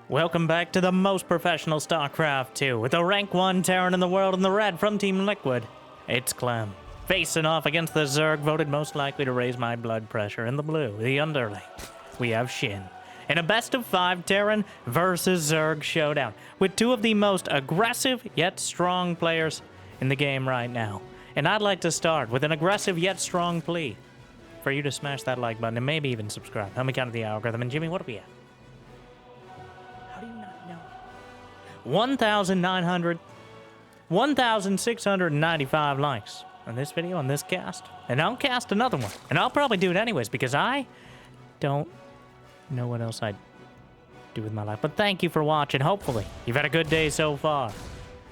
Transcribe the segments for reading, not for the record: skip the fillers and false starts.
Welcome back to the most professional StarCraft 2 with the rank 1 Terran in the world in the red from Team Liquid. It's Clem, facing off against the Zerg voted most likely to raise my blood pressure in the blue, the underling. We have Shin. In a best of 5 Terran versus Zerg showdown with two of the most aggressive yet strong players in the game right now. And I'd like to start with an aggressive yet strong plea for you to smash that like button and maybe even subscribe. Help me count the algorithm. And Jimmy, what are we at? How do you not know? 1,695 likes on this video, on this cast. And I'll cast another one. And I'll probably do it anyways because I don't know what else I'd do with my life. But thank you for watching. Hopefully you've had a good day so far.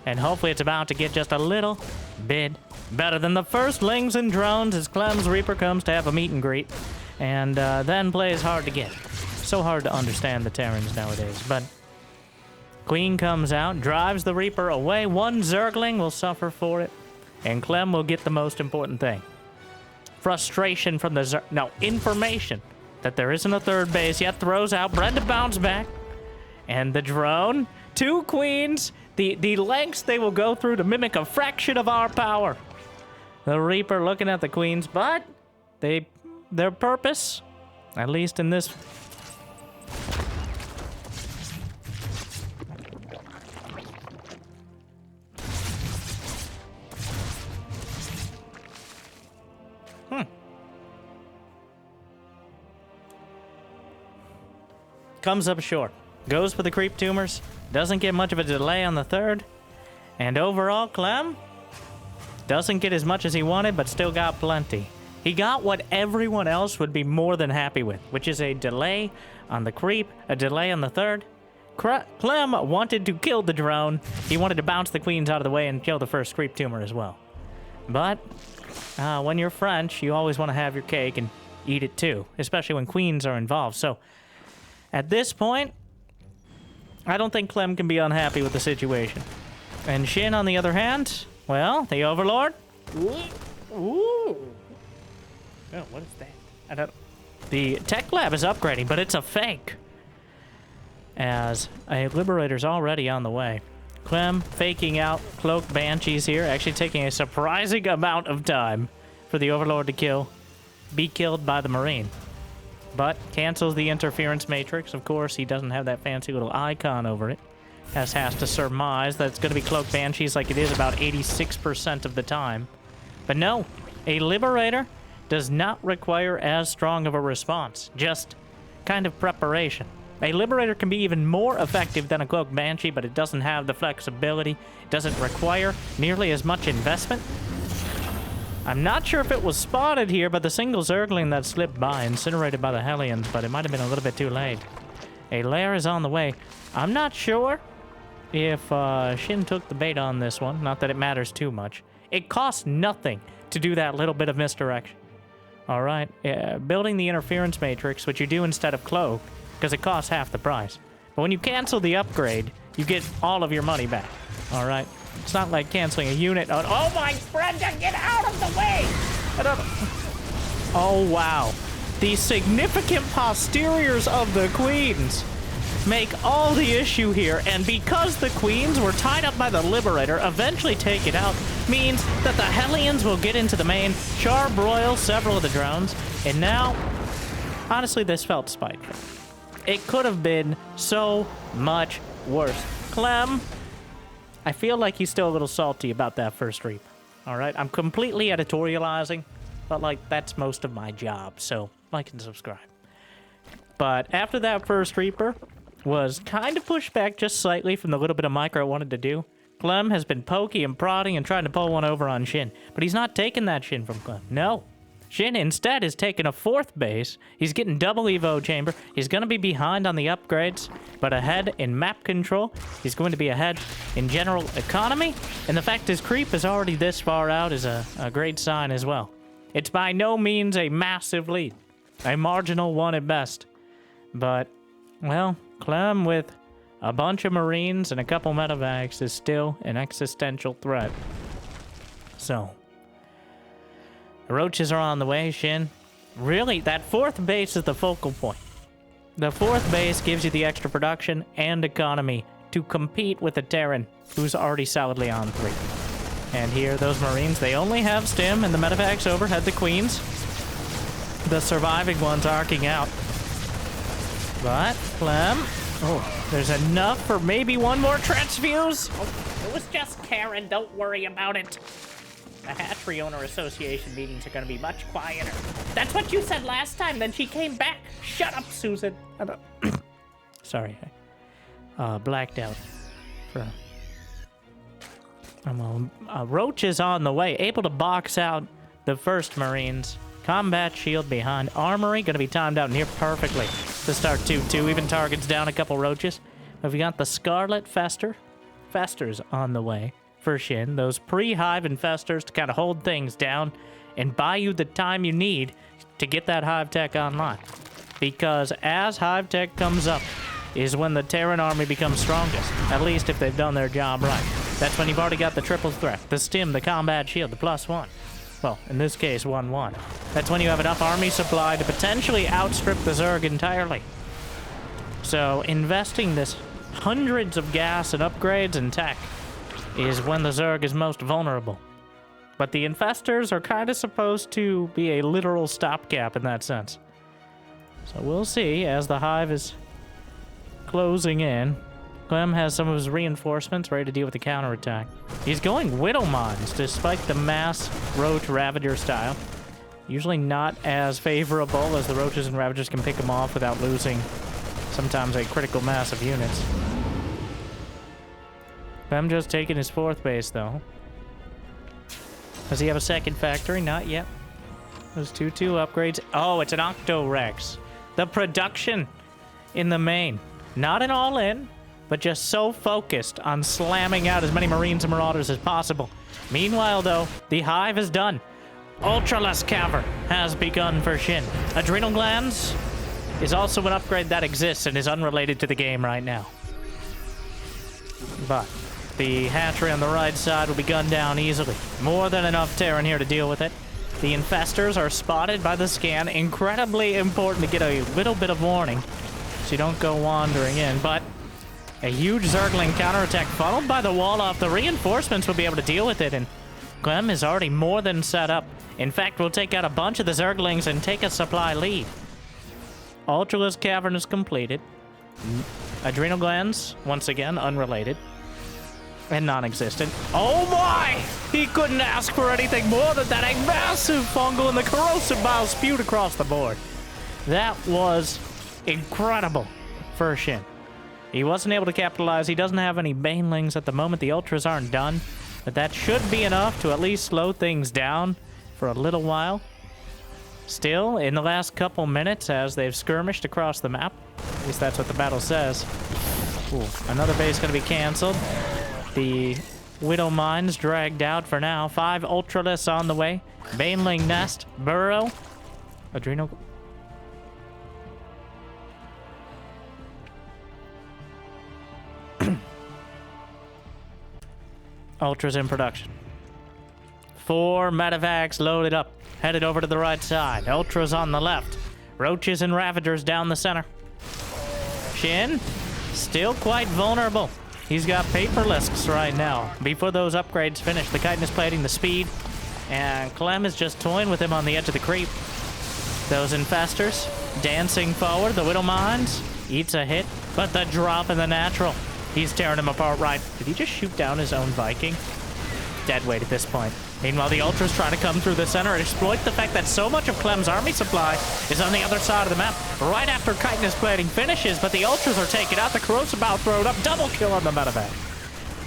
And hopefully it's about to get just a little bit better than the firstlings and drones as Clem's Reaper comes to have a meet and greet. And then plays hard to get. So hard to understand the Terrans nowadays. But Queen comes out, drives the Reaper away. One Zergling will suffer for it. And Clem will get the most important thing. Frustration from the Zerg. No, information that there isn't a third base yet. Throws out Brenda bounce back. And the drone. 2 queens. The lengths they will go through to mimic a fraction of our power. The Reaper looking at the queens, but their purpose, at least in this. Comes up short. Goes for the creep tumors. Doesn't get much of a delay on the third. And overall, Clem doesn't get as much as he wanted, but still got plenty. He got what everyone else would be more than happy with, which is a delay on the creep, a delay on the third. Clem wanted to kill the drone. He wanted to bounce the queens out of the way and kill the first creep tumor as well. But when you're French, you always want to have your cake and eat it too, especially when queens are involved. So at this point, I don't think Clem can be unhappy with the situation. And Shin, on the other hand, well, the Overlord. Ooh. Oh, what is that? I don't. The tech lab is upgrading, but it's a fake. As a Liberator's already on the way. Clem faking out Cloak Banshees here, actually taking a surprising amount of time for the Overlord to be killed by the Marine. But cancels the interference matrix. Of course, he doesn't have that fancy little icon over it. Has to surmise that it's going to be Cloak Banshees like it is about 86% of the time. But no, a Liberator does not require as strong of a response. Just kind of preparation. A Liberator can be even more effective than a Cloak Banshee, but it doesn't have the flexibility. It doesn't require nearly as much investment. I'm not sure if it was spotted here, but the single Zergling that slipped by, incinerated by the Hellions, but it might have been a little bit too late. A lair is on the way. I'm not sure if Shin took the bait on this one. Not that it matters too much. It costs nothing to do that little bit of misdirection. All right, building the interference matrix, which you do instead of Cloak, because it costs half the price. But when you cancel the upgrade, you get all of your money back. All right. It's not like canceling a unit on. Oh my Brenda, get out of the way! Oh wow. The significant posteriors of the queens make all the issue here, and because the queens were tied up by the Liberator, eventually take it out, means that the Hellions will get into the main, charbroil several of the drones, and now, honestly, this felt spiteful. It could have been so much worse. Clem, I feel like he's still a little salty about that first Reap. All right, I'm completely editorializing, but like that's most of my job, so like and subscribe. But after that first Reaper was kind of pushed back just slightly from the little bit of micro I wanted to do, Clem has been poking and prodding and trying to pull one over on Shin, but he's not taking that Shin from Clem. No. Shin instead is taking a 4th base. He's getting double Evo chamber. He's going to be behind on the upgrades, but ahead in map control. He's going to be ahead in general economy. And the fact his creep is already this far out is a great sign as well. It's by no means a massive lead. A marginal one at best. But, well, Clem with a bunch of Marines and a couple medevacs is still an existential threat. So the roaches are on the way, Shin. Really, that 4th base is the focal point. The 4th base gives you the extra production and economy to compete with the Terran, who's already solidly on 3. And here, those Marines, they only have Stim, and the medevacs overhead the Queens. The surviving ones arcing out. But, Clem... Oh, there's enough for maybe one more transfuse. Oh, it was just Karen. Don't worry about it. The Hatchery Owner Association meetings are going to be much quieter. That's what you said last time. Then she came back. Shut up, Susan. Sorry. Blacked out. Roach is on the way, able to box out the first Marines. Combat shield behind. Armory going to be timed out near perfectly to start 2-2. Even targets down a couple roaches. We've got the Scarlet Festers on the way for Shin. Those pre-hive infestors to kind of hold things down and buy you the time you need to get that hive tech online. Because as hive tech comes up is when the Terran army becomes strongest. At least if they've done their job right. That's when you've already got the triple threat. The stim, the combat shield, the +1. Well, in this case, 1-1. That's when you have enough army supply to potentially outstrip the Zerg entirely. So, investing this hundreds of gas and upgrades and tech is when the Zerg is most vulnerable. But the infestors are kind of supposed to be a literal stopgap in that sense. So we'll see as the hive is closing in. Clem has some of his reinforcements ready to deal with the counterattack. He's going Widow Mines despite the mass Roach Ravager style. Usually not as favorable as the Roaches and Ravagers can pick them off without losing sometimes a critical mass of units. Clem just taking his 4th base though. Does he have a 2nd factory? Not yet. Those 2-2 upgrades. Oh, it's an Octo-Rex. The production in the main. Not an all-in, but just so focused on slamming out as many Marines and Marauders as possible. Meanwhile, though, the hive is done. Ultralisk Cavern has begun for Shin. Adrenal Glands is also an upgrade that exists and is unrelated to the game right now. But the hatchery on the right side will be gunned down easily. More than enough Terran here to deal with it. The infestors are spotted by the scan. Incredibly important to get a little bit of warning so you don't go wandering in, but a huge Zergling counterattack funneled by the wall off. The reinforcements will be able to deal with it, and Clem is already more than set up. In fact, we'll take out a bunch of the Zerglings and take a supply lead. Ultralisk Cavern is completed. Adrenal Glands, once again, unrelated. And non-existent. Oh my! He couldn't ask for anything more than that. A massive fungal and the corrosive bile spewed across the board. That was incredible for Shin. He wasn't able to capitalize. He doesn't have any Banelings at the moment. The Ultras aren't done. But that should be enough to at least slow things down for a little while. Still, in the last couple minutes, as they've skirmished across the map, at least that's what the battle says. Ooh, another base going to be canceled. The Widow Mines dragged out for now. 5 Ultralisks on the way. Baneling Nest, Burrow, Adrenal... Ultras in production. 4 medevacs loaded up, headed over to the right side. Ultras on the left. Roaches and Ravagers down the center. Shin, still quite vulnerable. He's got Paperlisks right now. Before those upgrades finish, the chitinous plating, the speed, and Clem is just toying with him on the edge of the creep. Those infestors dancing forward. The Widow Mines eats a hit, but the drop in the natural. He's tearing him apart right. Did he just shoot down his own Viking? Dead weight at this point. Meanwhile, the Ultras trying to come through the center and exploit the fact that so much of Clem's army supply is on the other side of the map. Right after chitinous plating finishes, but the Ultras are taken out. The corrosive bow thrown up. Double kill on the medevac.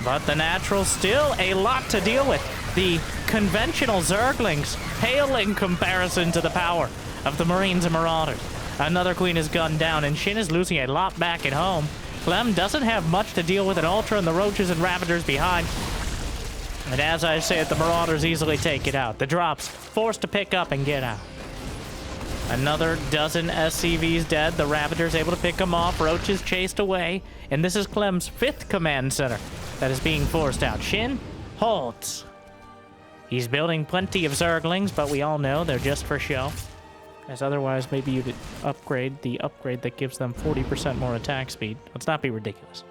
But the natural still a lot to deal with. The conventional Zerglings pale in comparison to the power of the Marines and Marauders. Another queen is gunned down, and Shin is losing a lot back at home. Clem doesn't have much to deal with an Ultra and the Roaches and Ravagers behind. And as I say it, the Marauders easily take it out. The drops forced to pick up and get out. Another dozen SCVs dead. The Ravagers able to pick them off. Roaches chased away. And this is Clem's 5th command center that is being forced out. Shin holds. He's building plenty of Zerglings, but we all know they're just for show. As otherwise, maybe you'd upgrade the upgrade that gives them 40% more attack speed. Let's not be ridiculous.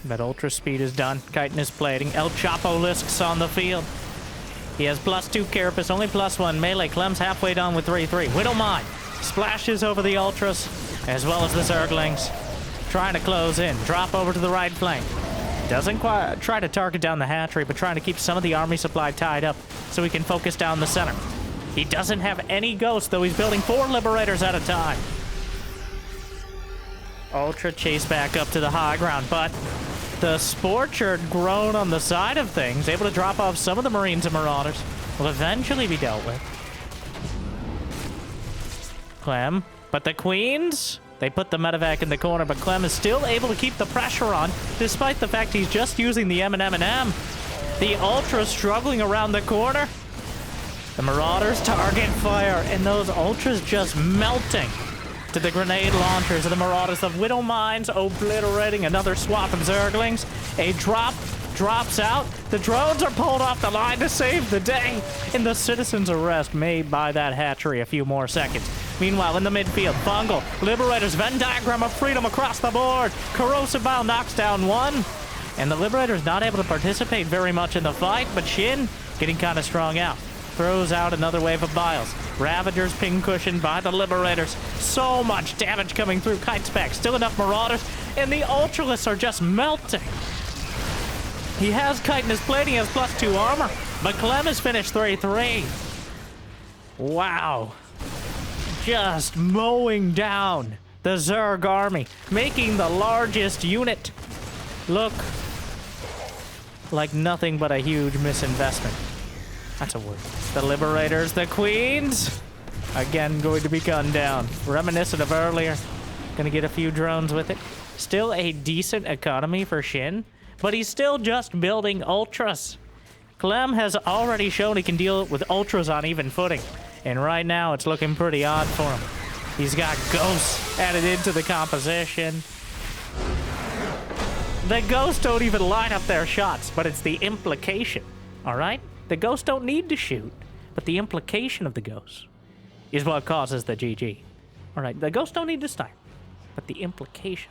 But Ultra Speed is done. Chitin is plating. El Chapo-Lisk's on the field. He has +2 Carapace, only +1 melee. Clem's halfway done with 3-3. Widowmine splashes over the Ultras, as well as the Zerglings. Trying to close in. Drop over to the right flank. Doesn't quite try to target down the hatchery, but trying to keep some of the army supply tied up so he can focus down the center. He doesn't have any ghosts, though he's building 4 Liberators at a time. Ultra chase back up to the high ground, but the Scorcher grown on the side of things, able to drop off some of the Marines and Marauders, will eventually be dealt with. Clem, but the Queens, they put the medevac in the corner, but Clem is still able to keep the pressure on, despite the fact he's just using the M&M. The Ultra struggling around the corner. The Marauders target fire, and those Ultras just melting to the grenade launchers of the Marauders. The Widow Mines obliterating another swap of Zerglings. A drop drops out. The drones are pulled off the line to save the day. In the citizen's arrest made by that hatchery a few more seconds. Meanwhile, in the midfield, Fungal, Liberators, Venn diagram of freedom across the board. Corrosive Bile knocks down one. And the Liberators not able to participate very much in the fight, but Shin getting kind of strong out. Throws out another wave of Biles. Ravagers ping cushioned by the Liberators. So much damage coming through. Kite's back. Still enough Marauders. And the Ultralisks are just melting. He has Kite in his plate. He has +2 armor. But Clem has finished 3-3. Wow. Just mowing down the Zerg army. Making the largest unit look like nothing but a huge misinvestment. That's a word. The Liberators, the Queens, again going to be gunned down. Reminiscent of earlier. Gonna get a few drones with it. Still a decent economy for Shin, but he's still just building Ultras. Clem has already shown he can deal with Ultras on even footing, and right now it's looking pretty odd for him. He's got Ghosts added into the composition. The Ghosts don't even line up their shots, but it's the implication, all right? The Ghosts don't need to shoot, but the implication of the Ghosts is what causes the GG. All right, the Ghosts don't need to snipe, but the implication.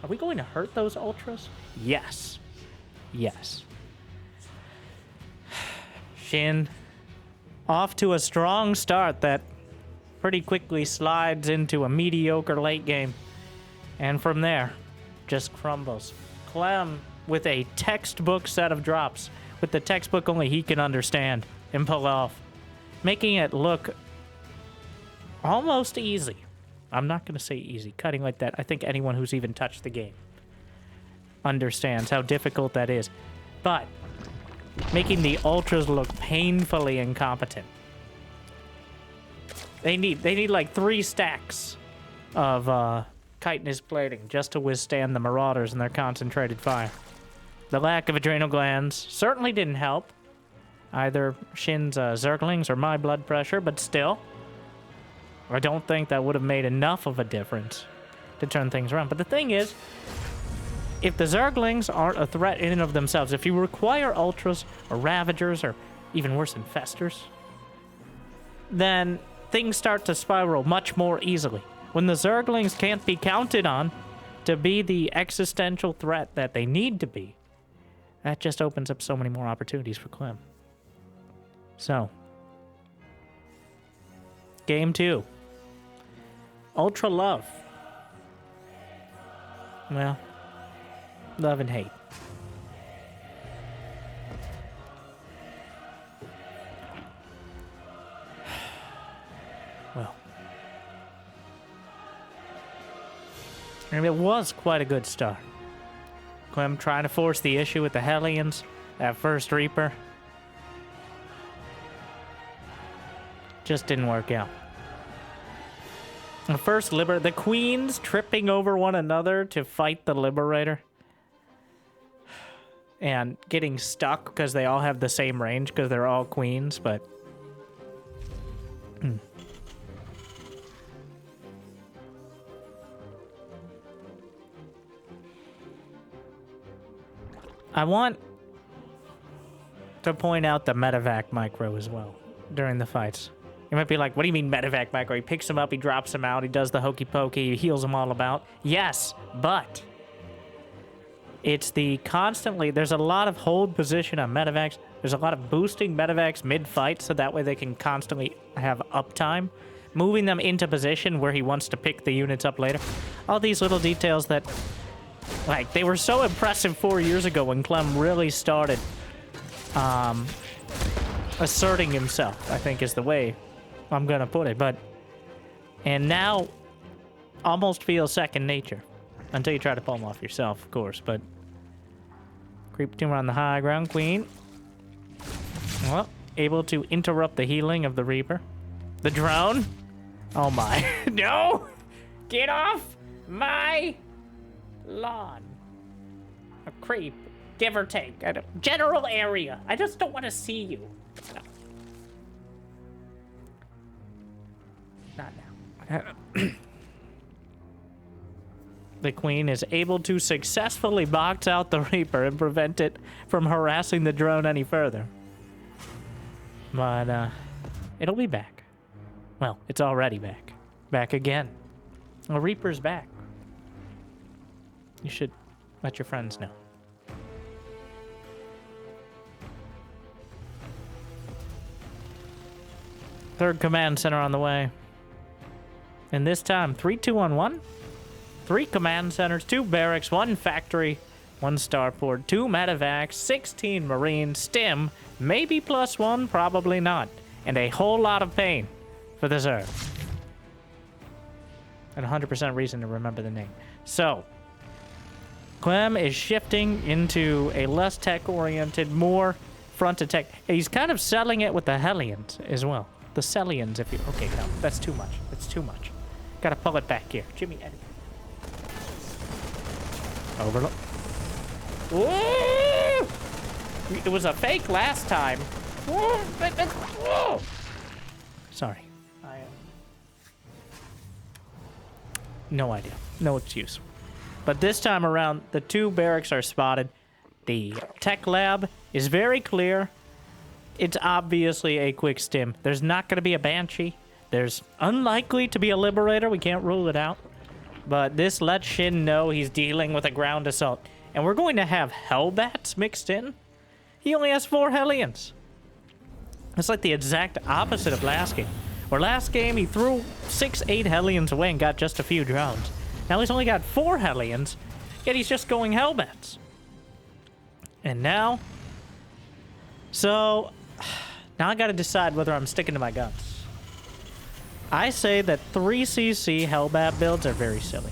Are we going to hurt those Ultras? Yes. Yes. Shin off to a strong start that pretty quickly slides into a mediocre late game. And from there, just crumbles. Clem with a textbook set of drops. With the textbook only he can understand and pull off. Making it look almost easy. I'm not going to say easy. Cutting like that, I think anyone who's even touched the game understands how difficult that is. But making the Ultras look painfully incompetent. They need like 3 stacks of chitinous plating just to withstand the Marauders and their concentrated fire. The lack of adrenal glands certainly didn't help. Either Shin's Zerglings or my blood pressure, but still. I don't think that would have made enough of a difference to turn things around. But the thing is, if the Zerglings aren't a threat in and of themselves, if you require Ultras or Ravagers or even worse, Infestors, then things start to spiral much more easily. When the Zerglings can't be counted on to be the existential threat that they need to be, that just opens up so many more opportunities for Clem. So, game 2. Ultra love. Well, love and hate. Well, and it was quite a good start. Clem trying to force the issue with the Hellions, that first Reaper. Just didn't work out. The first the Queens tripping over one another to fight the Liberator. And getting stuck because they all have the same range because they're all Queens, but... I want to point out the medevac micro as well. during the fights. You might be like, what do you mean medevac macro? He picks him up, he drops him out, he does the hokey pokey, he heals them all about. Yes, but it's the constantly, there's a lot of hold position on medevacs. There's a lot of boosting medevacs mid-fight, so that way they can constantly have uptime. Moving them into position where he wants to pick the units up later. All these little details that, like, they were so impressive 4 years ago when Clem really started asserting himself, I think is the way I'm gonna put it. And now almost feels second nature. Until you try to pull them off yourself, of course, but... Creep tumor on the high ground, Queen. Well, able to interrupt the healing of the Reaper. The drone? Oh my. No! Get off my lawn. A creep, give or take. A general area. I just don't want to see you. No. Not now. The Queen is able to successfully box out the Reaper and prevent it from harassing the drone any further. But, it'll be back. Well, it's already back. Back again. The Reaper's back. You should let your friends know. Third command center on the way. And this time, 3-2-1-1. 3 command centers, 2 barracks, 1 factory, 1 starport, 2 medevacs, 16 marines, stim, maybe +1, probably not, and a whole lot of pain for the Zerg. And 100% reason to remember the name. So, Clem is shifting into a less tech-oriented, more front-to-tech. He's kind of selling it with the Hellions as well. The Cellians, if you... Okay, no, that's too much. That's too much. Gotta pull it back here. Jimmy, Eddie. Overlook. Woo! It was a fake last time. Woo! Sorry. I am... No idea. No excuse. But this time around, the 2 barracks are spotted. The tech lab is very clear. It's obviously a quick stim. There's not going to be a Banshee. There's unlikely to be a Liberator. We can't rule it out. But this lets Shin know he's dealing with a ground assault. And we're going to have Hellbats mixed in. He only has 4 Hellions. It's like the exact opposite of last game. Where last game he threw 6-8 Hellions away and got just a few drones. Now he's only got 4 Hellions, yet he's just going Hellbats. And now... So... Now I gotta decide whether I'm sticking to my guns. I say that 3cc Hellbat builds are very silly.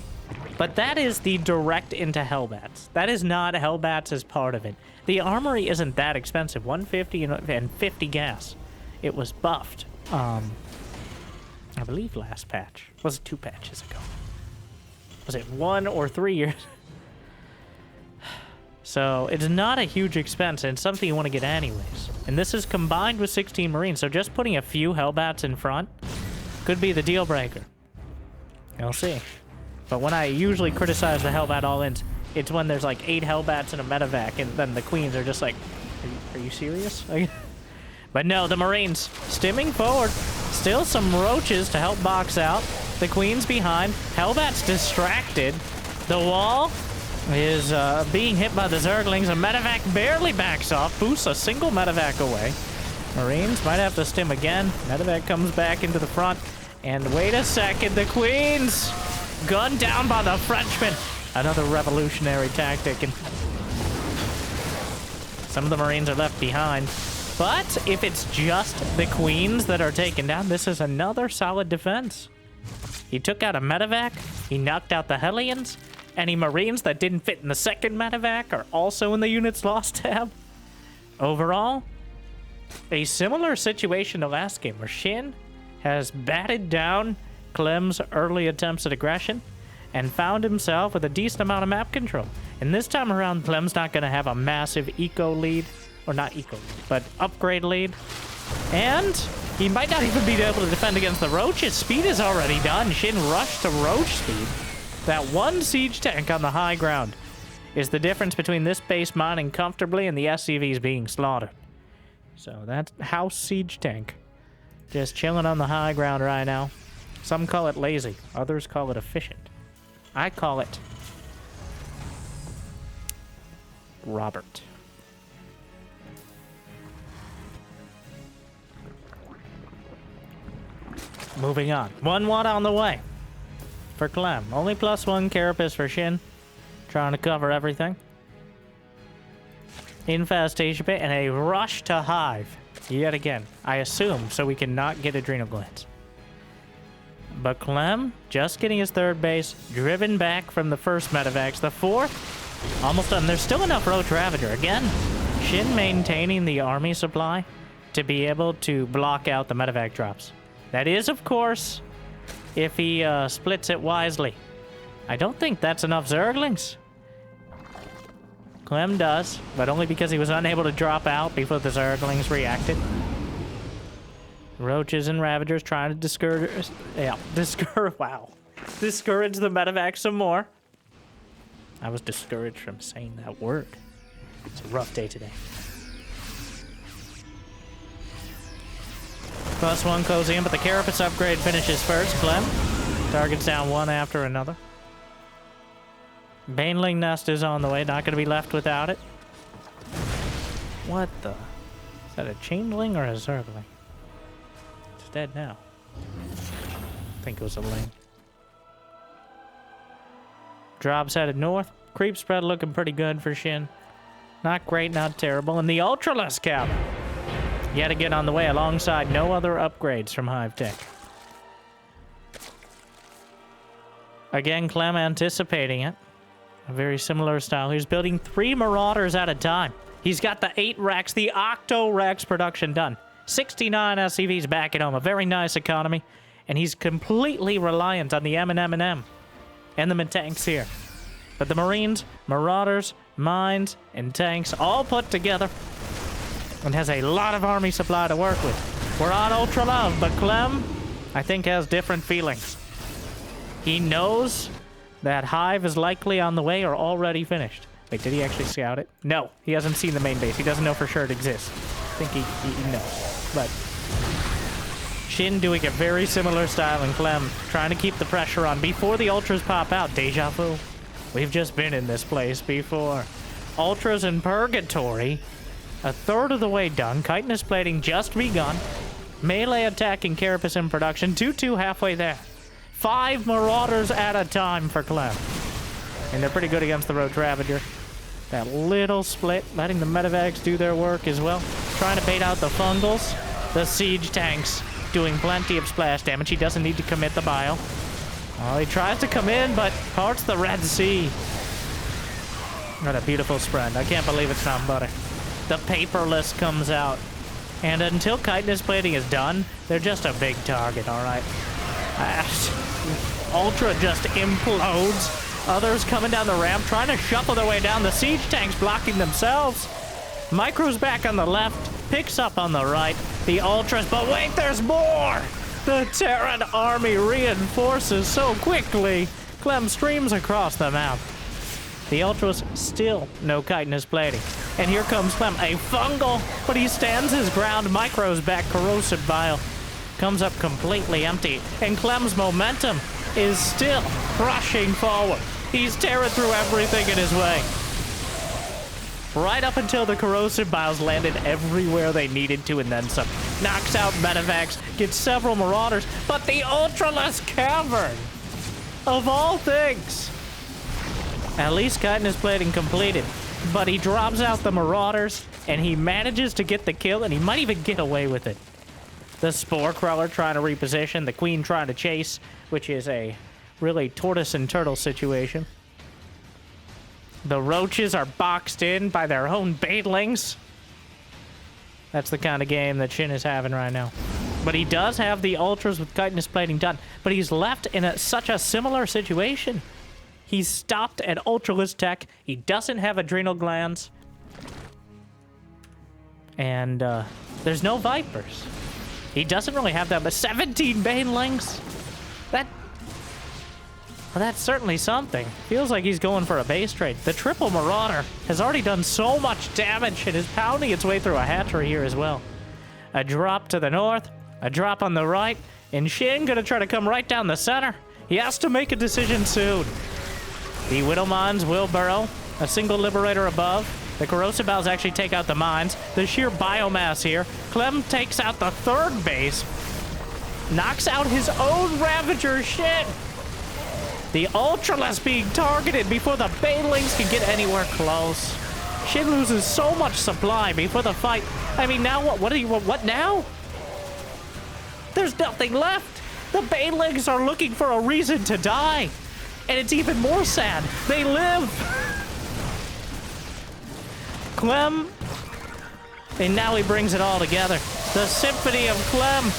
But that is the direct into Hellbats. That is not Hellbats as part of it. The armory isn't that expensive. 150 and 50 gas. It was buffed. I believe last patch. Was it 2 patches ago? Was it 1 or 3 years? So it's not a huge expense, and it's something you want to get anyways. And this is combined with 16 Marines, so just putting a few Hellbats in front could be the deal breaker. We'll see. But when I usually criticize the Hellbat all-ins, it's when there's like 8 Hellbats and a medevac, and then the Queens are just like, are you serious? But no, the Marines stimming forward. Still some roaches to help box out. The Queen's behind. Hellbat's distracted. The wall is being hit by the Zerglings. A medevac barely backs off. Boosts a single medevac away. Marines might have to stim again. Medevac comes back into the front. And wait a second, the Queens gunned down by the Frenchman. Another revolutionary tactic. And some of the Marines are left behind. But if it's just the Queens that are taken down, this is another solid defense. He took out a medevac. He knocked out the Hellions. Any Marines that didn't fit in the second medevac are also in the units lost tab. Overall, a similar situation to last game where Shin has batted down Clem's early attempts at aggression and found himself with a decent amount of map control. And this time around, Clem's not going to have a massive eco lead, or not eco lead, but upgrade lead. And he might not even be able to defend against the Roaches. Speed is already done. Shin rushed to Roach speed. That 1 siege tank on the high ground is the difference between this base mining comfortably and the SCVs being slaughtered. So that's House Siege Tank Just chilling on the high ground right now. Some call it lazy. Others call it efficient. I call it Robert. Moving on. 1 watt on the way for Clem. Only +1 carapace for Shin. Trying to cover everything. Infestation pit and a rush to hive. Yet again. I assume so we cannot get adrenal glands. But Clem, just getting his 3rd base, driven back from the 1st medevacs. The 4th, almost done. There's still enough Roach Ravager. Again, Shin maintaining the army supply to be able to block out the medevac drops. That is, of course, if he splits it wisely. I don't think that's enough Zerglings. Clem does, but only because he was unable to drop out before the Zerglings reacted. Roaches and Ravagers trying to discourage... Yeah, discourage the medevac some more. I was discouraged from saying that word. It's a rough day today. +1 cozy in, but the Carapace upgrade finishes first. Clem targets down one after another. Baneling nest is on the way, not going to be left without it. What the? Is that a changeling or a zergling? It's dead now. I think it was a ling. Drops headed north. Creep spread looking pretty good for Shin. Not great, not terrible. And the Ultralisk cap yet again on the way alongside no other upgrades from Hive Tech. Again, Clem anticipating it. A very similar style. He's building 3 Marauders at a time. He's got the 8 racks, the Octo racks production done. 69 SCVs back at home. A very nice economy. And he's completely reliant on the M&M and the tanks here. But the Marines, Marauders, Mines, and tanks all put together and has a lot of army supply to work with. We're on Ultra Love, but Clem, I think, has different feelings. He knows that Hive is likely on the way or already finished. Wait, did he actually scout it? No, he hasn't seen the main base. He doesn't know for sure it exists. I think he knows. But Shin doing a very similar style, and Clem trying to keep the pressure on before the Ultras pop out. Deja vu. We've just been in this place before. Ultras in Purgatory. A third of the way done. Chitinous plating just begun. Melee attack and Carapace in production. 2-2 halfway there. 5 Marauders at a time for Clem. And they're pretty good against the Roach Ravager. That little split, letting the medevacs do their work as well. Trying to bait out the fungals. The siege tanks doing plenty of splash damage. He doesn't need to commit the bile. Oh, he tries to come in, but parts the Red Sea. What a beautiful spread. I can't believe it's not butter. The paperless comes out. And until chitinous plating is done, they're just a big target, alright? Ultra just implodes. Others coming down the ramp, trying to shuffle their way down. The siege tanks blocking themselves. Micro's back on the left, picks up on the right. The Ultras, but wait, there's more! The Terran army reinforces so quickly. Clem streams across the map. The Ultras still no chitinous plating. And here comes Clem, a fungal, but he stands his ground. Micro's back, corrosive bile comes up completely empty. And Clem's momentum is still rushing forward. He's tearing through everything in his way. Right up until the corrosive biles landed everywhere they needed to and then some. Knocks out medevacs, gets several Marauders, but the Ultralisk Cavern, of all things. At least chitinous plating completed, but he drops out the Marauders and he manages to get the kill, and he might even get away with it. The Spore Crawler trying to reposition, the Queen trying to chase, which is a really tortoise and turtle situation. The Roaches are boxed in by their own Banelings. That's the kind of game that Shin is having right now. But he does have the Ultras with chitinous plating done. But he's left in such a similar situation. He's stopped at Ultralisk Tech. He doesn't have adrenal glands. And there's no Vipers. He doesn't really have that, but 17 Banelings? Well, that's certainly something. Feels like he's going for a base trade. The triple Marauder has already done so much damage and is pounding its way through a hatchery here as well. A drop to the north. A drop on the right, and Shin gonna try to come right down the center. He has to make a decision soon. The Widow Mines will burrow. A single Liberator above. The Corrosive Bows actually take out the mines. The sheer biomass here. Clem takes out the third base. Knocks out his own Ravager. Shit. The Ultralisk being targeted before the Banelings can get anywhere close. Shin loses so much supply before the fight. I mean, now what? What now? There's nothing left. The Banelings are looking for a reason to die. And it's even more sad. They live. Clem. And now he brings it all together. The Symphony of Clem.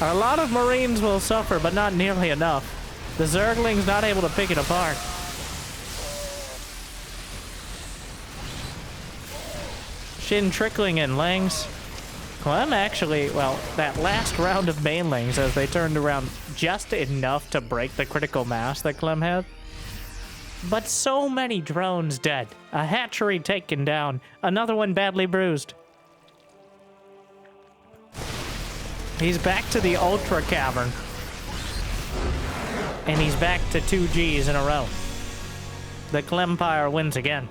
A lot of Marines will suffer, but not nearly enough. The Zergling's not able to pick it apart. Shin trickling in Lings. Clem actually, well, that last round of Banelings as they turned around just enough to break the critical mass that Clem had. But so many drones dead. A hatchery taken down. Another one badly bruised. He's back to the Ultra Cavern. And he's back to 2 Gs in a row. The Clempire wins again.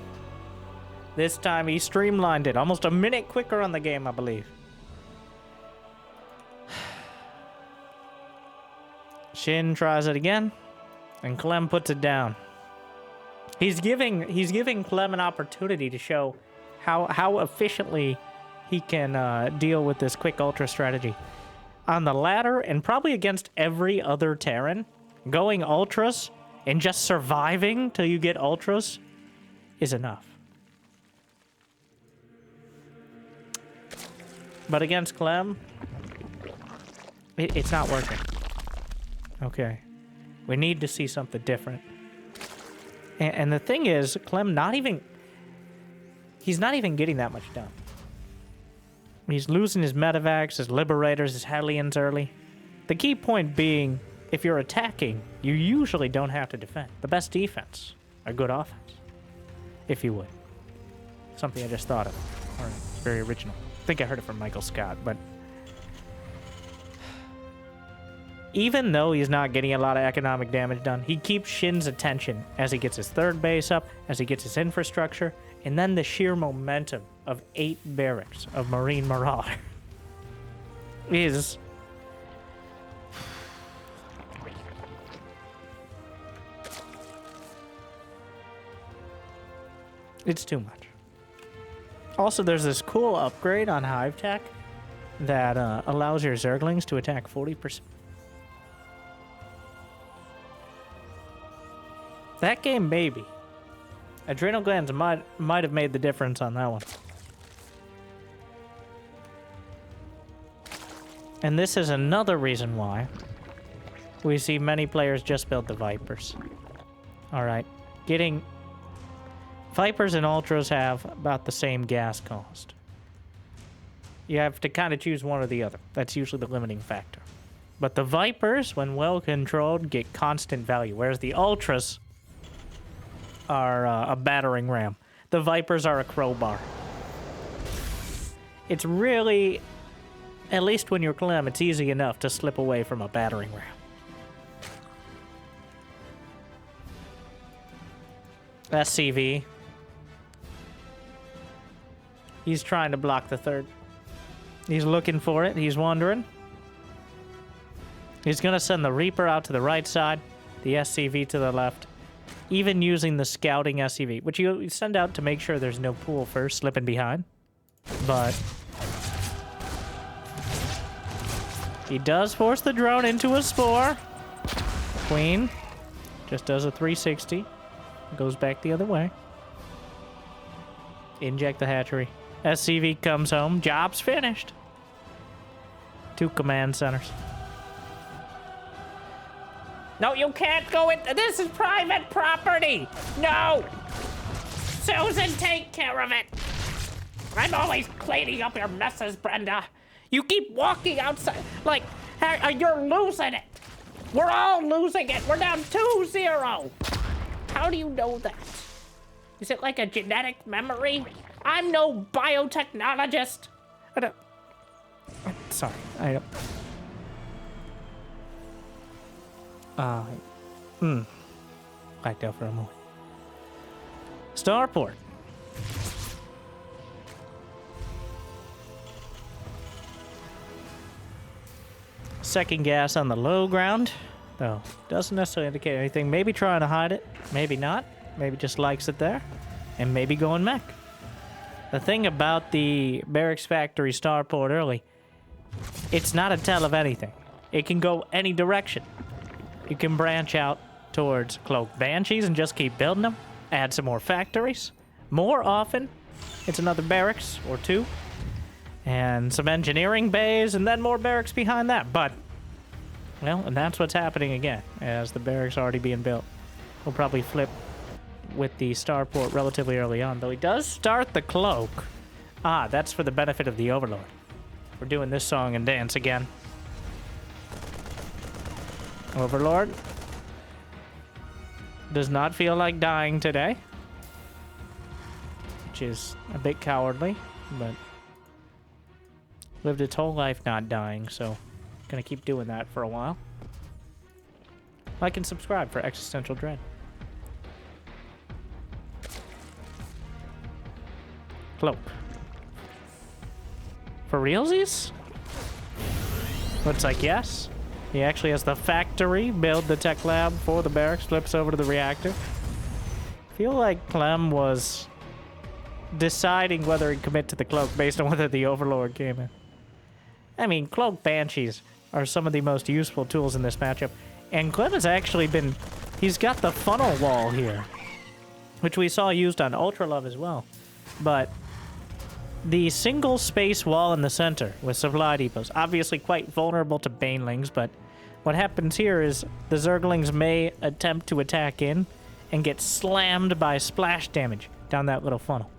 This time he streamlined it. Almost a minute quicker on the game, I believe. Shin tries it again. And Clem puts it down. He's giving Clem an opportunity to show how efficiently he can deal with this quick ultra strategy. On the ladder, and probably against every other Terran, going ultras and just surviving till you get ultras is enough. But against Clem, it's not working. Okay. We need to see something different. And the thing is, Clem he's not even getting that much done. He's losing his medevacs, his liberators, his Hellions early. The key point being, if you're attacking, you usually don't have to defend. The best defense, a good offense, if you would. Something I just thought of. All right, it's very original. I think I heard it from Michael Scott, but even though he's not getting a lot of economic damage done, he keeps Shin's attention as he gets his third base up, as he gets his infrastructure, and then the sheer momentum of 8 barracks of Marine Marauder is... it's too much. Also, there's this cool upgrade on Hive Tech that allows your Zerglings to attack 40%. That game, maybe. Adrenal glands might have made the difference on that one. And this is another reason why we see many players just build the Vipers. Alright. Getting... Vipers and Ultras have about the same gas cost. You have to kind of choose one or the other. That's usually the limiting factor. But the Vipers, when well controlled, get constant value, whereas the Ultras are a battering ram. The Vipers are a crowbar. It's really, at least when you're Clem, it's easy enough to slip away from a battering ram. SCV. He's trying to block the third. He's looking for it. He's wandering. He's going to send the Reaper out to the right side, the SCV to the left. Even using the scouting SCV, which you send out to make sure there's no pool first, slipping behind. But he does force the drone into a spore. Queen just does a 360. Goes back the other way. Inject the hatchery. SCV comes home. Job's finished. 2 command centers. No, you can't go in. This is private property. No. Susan, take care of it. I'm always cleaning up your messes, Brenda. You keep walking outside. Like, you're losing it. We're all losing it. We're down 2-0. How do you know that? Is it like a genetic memory? I'm no biotechnologist. Sorry, I don't... Backed out for a moment. Starport. Second gas on the low ground, though doesn't necessarily indicate anything. Maybe trying to hide it, maybe not. Maybe just likes it there, and maybe going mech. The thing about the Barracks Factory Starport early, it's not a tell of anything. It can go any direction. You can branch out towards Cloak Banshees and just keep building them. Add some more factories. More often, it's another barracks or two. And some engineering bays, and then more barracks behind that. But, well, and that's what's happening again, as the barracks are already being built. We'll probably flip with the starport relatively early on, though he does start the cloak. Ah, that's for the benefit of the Overlord. We're doing this song and dance again. Overlord does not feel like dying today, which is a bit cowardly, but lived its whole life not dying, so gonna keep doing that for a while. Like and subscribe for Existential Dread. Cloak. For realsies? Looks like yes. He actually has the factory build the tech lab for the barracks, flips over to the reactor. Feel like Clem was deciding whether he'd commit to the cloak based on whether the Overlord came in. I mean, Cloak Banshees are some of the most useful tools in this matchup. And Clem has actually been... He's got the funnel wall here, which we saw used on Ultralisk as well. But the single space wall in the center with supply depots, obviously quite vulnerable to banelings, but what happens here is the Zerglings may attempt to attack in and get slammed by splash damage down that little funnel.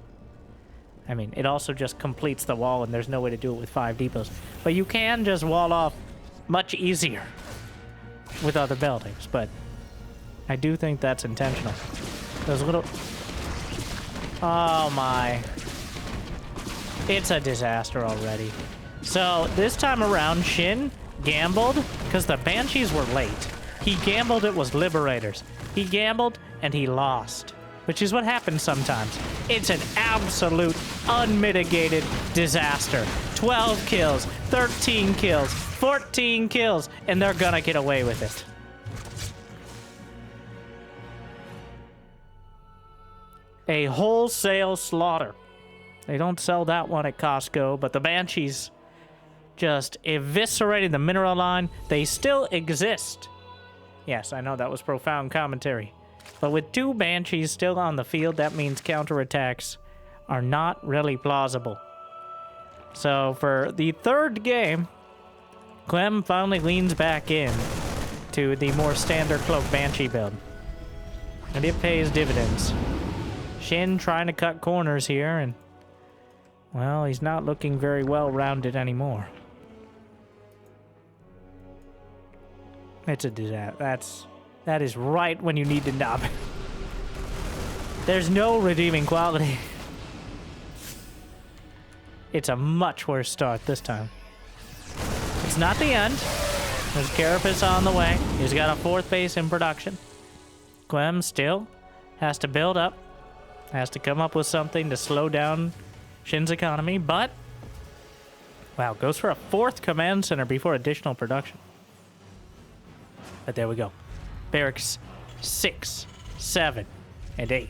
I mean, it also just completes the wall, and there's no way to do it with 5 depots. But you can just wall off much easier with other buildings, but I do think that's intentional. Those little... Oh my... It's a disaster already. So, this time around, Shin gambled, because the Banshees were late. He gambled it was Liberators. He gambled, and he lost. Which is what happens sometimes. It's an absolute, unmitigated disaster. 12 kills, 13 kills, 14 kills, and they're gonna get away with it. A wholesale slaughter. They don't sell that one at Costco, but the Banshees just eviscerated the mineral line. They still exist. Yes, I know that was profound commentary. But with 2 Banshees still on the field, that means counterattacks are not really plausible. So for the third game, Clem finally leans back in to the more standard Cloak Banshee build. And it pays dividends. Shin trying to cut corners here, and well, he's not looking very well-rounded anymore. It's a disaster. That is right when you need to nub. There's no redeeming quality. It's a much worse start this time. It's not the end. There's Carapace on the way. He's got a 4th base in production. Clem still has to build up. Has to come up with something to slow down Shin's economy, but... Wow, goes for a 4th command center before additional production. But there we go. Barracks 6, 7, and 8.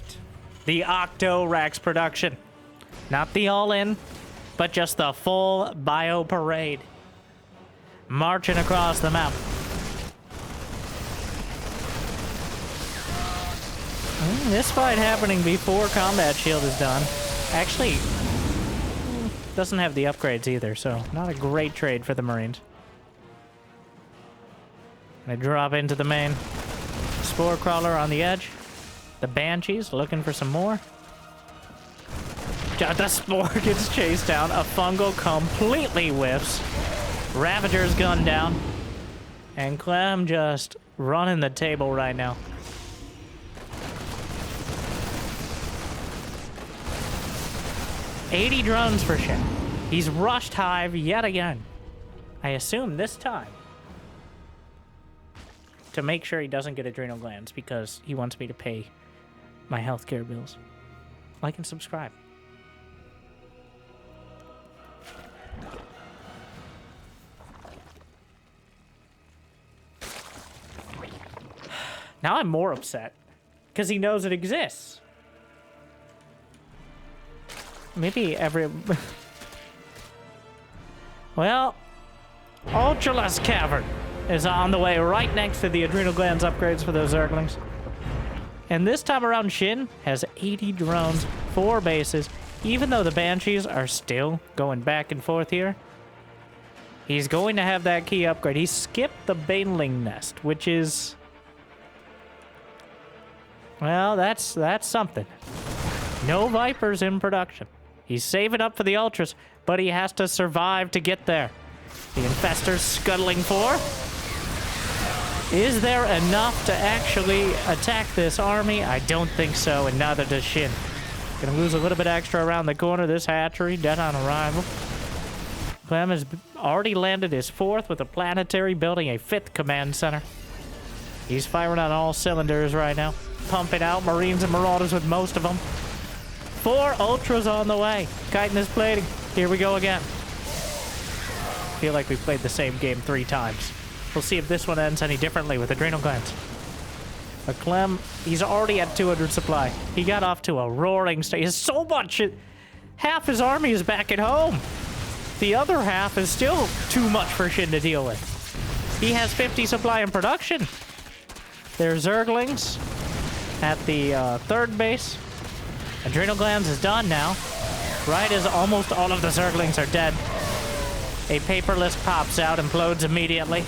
The Octo Racks production. Not the all-in, but just the full bio parade. Marching across the map. This fight happening before Combat Shield is done. Actually, doesn't have the upgrades either, so not a great trade for the Marines. They drop into the main. Spore Crawler on the edge. The Banshees looking for some more. The Spore gets chased down. A Fungal completely whiffs. Ravager's gunned down. And Clem just running the table right now. $80 drones for Shin. He's rushed Hive yet again. I assume this time, to make sure he doesn't get adrenal glands because he wants me to pay my healthcare bills. Like and subscribe. Now I'm more upset because he knows it exists. Maybe every... Well, Ultralisk Cavern is on the way right next to the adrenal glands upgrades for those Zerglings. And this time around, Shin has 80 drones, 4 bases. Even though the Banshees are still going back and forth here, he's going to have that key upgrade. He skipped the Baneling Nest, which is... Well, that's something. No Vipers in production. He's saving up for the Ultras, but he has to survive to get there. The Infestor's scuttling for. Is there enough to actually attack this army? I don't think so, and neither does Shin. Gonna lose a little bit extra around the corner. This hatchery, dead on arrival. Clem has already landed his 4th with a planetary, building a 5th command center. He's firing on all cylinders right now. Pumping out Marines and Marauders with most of them. 4 Ultras on the way. Chitin is plating. Here we go again. Feel like we played the same game 3 times. We'll see if this one ends any differently with adrenal glands. But Clem, he's already at 200 supply. He got off to a roaring start. He has so much. Half his army is back at home. The other half is still too much for Shin to deal with. He has 50 supply in production. There's Zerglings at the 3rd base. Adrenal glands is done now. Right as almost all of the Zerglings are dead. A Paperless pops out, implodes immediately.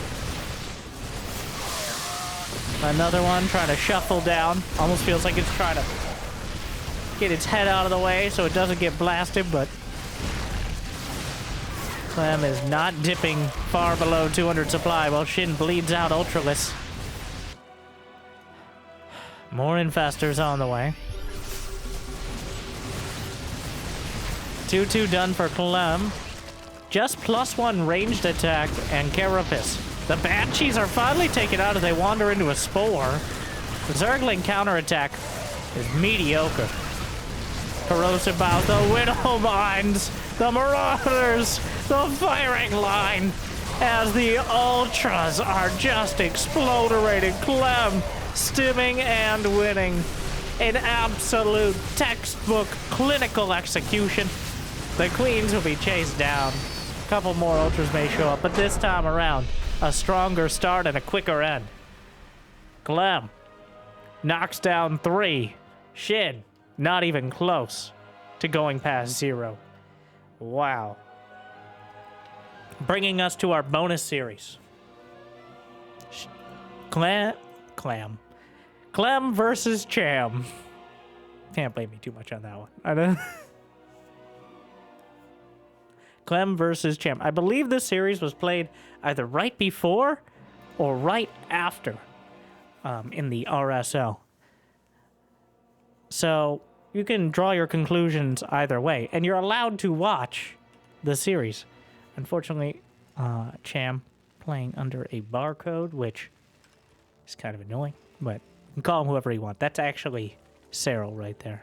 Another one trying to shuffle down. Almost feels like it's trying to get its head out of the way so it doesn't get blasted, but Clem is not dipping far below 200 supply while Shin bleeds out Ultralisk. More Infestors on the way. 2-2 done for Clem. Just +1 ranged attack and Carapace. The Banshees are finally taken out as they wander into a Spore. The Zergling counterattack is mediocre. Corrosive Bows, the Widow Mines, the Marauders, the firing line, as the Ultras are just exploderating. Clem stimming and winning. An absolute textbook clinical execution. The Queens will be chased down. A couple more Ultras may show up, but this time around, a stronger start and a quicker end. Clem knocks down 3. Shin, not even close to going past 0. Wow. Bringing us to our bonus series. Clem versus Cham. Can't blame me too much on that one. I don't. Clem versus Cham. I believe this series was played either right before or right after in the RSL. So you can draw your conclusions either way, and you're allowed to watch the series. Unfortunately, Cham playing under a barcode, which is kind of annoying, but you can call him whoever you want. That's actually Cyril right there.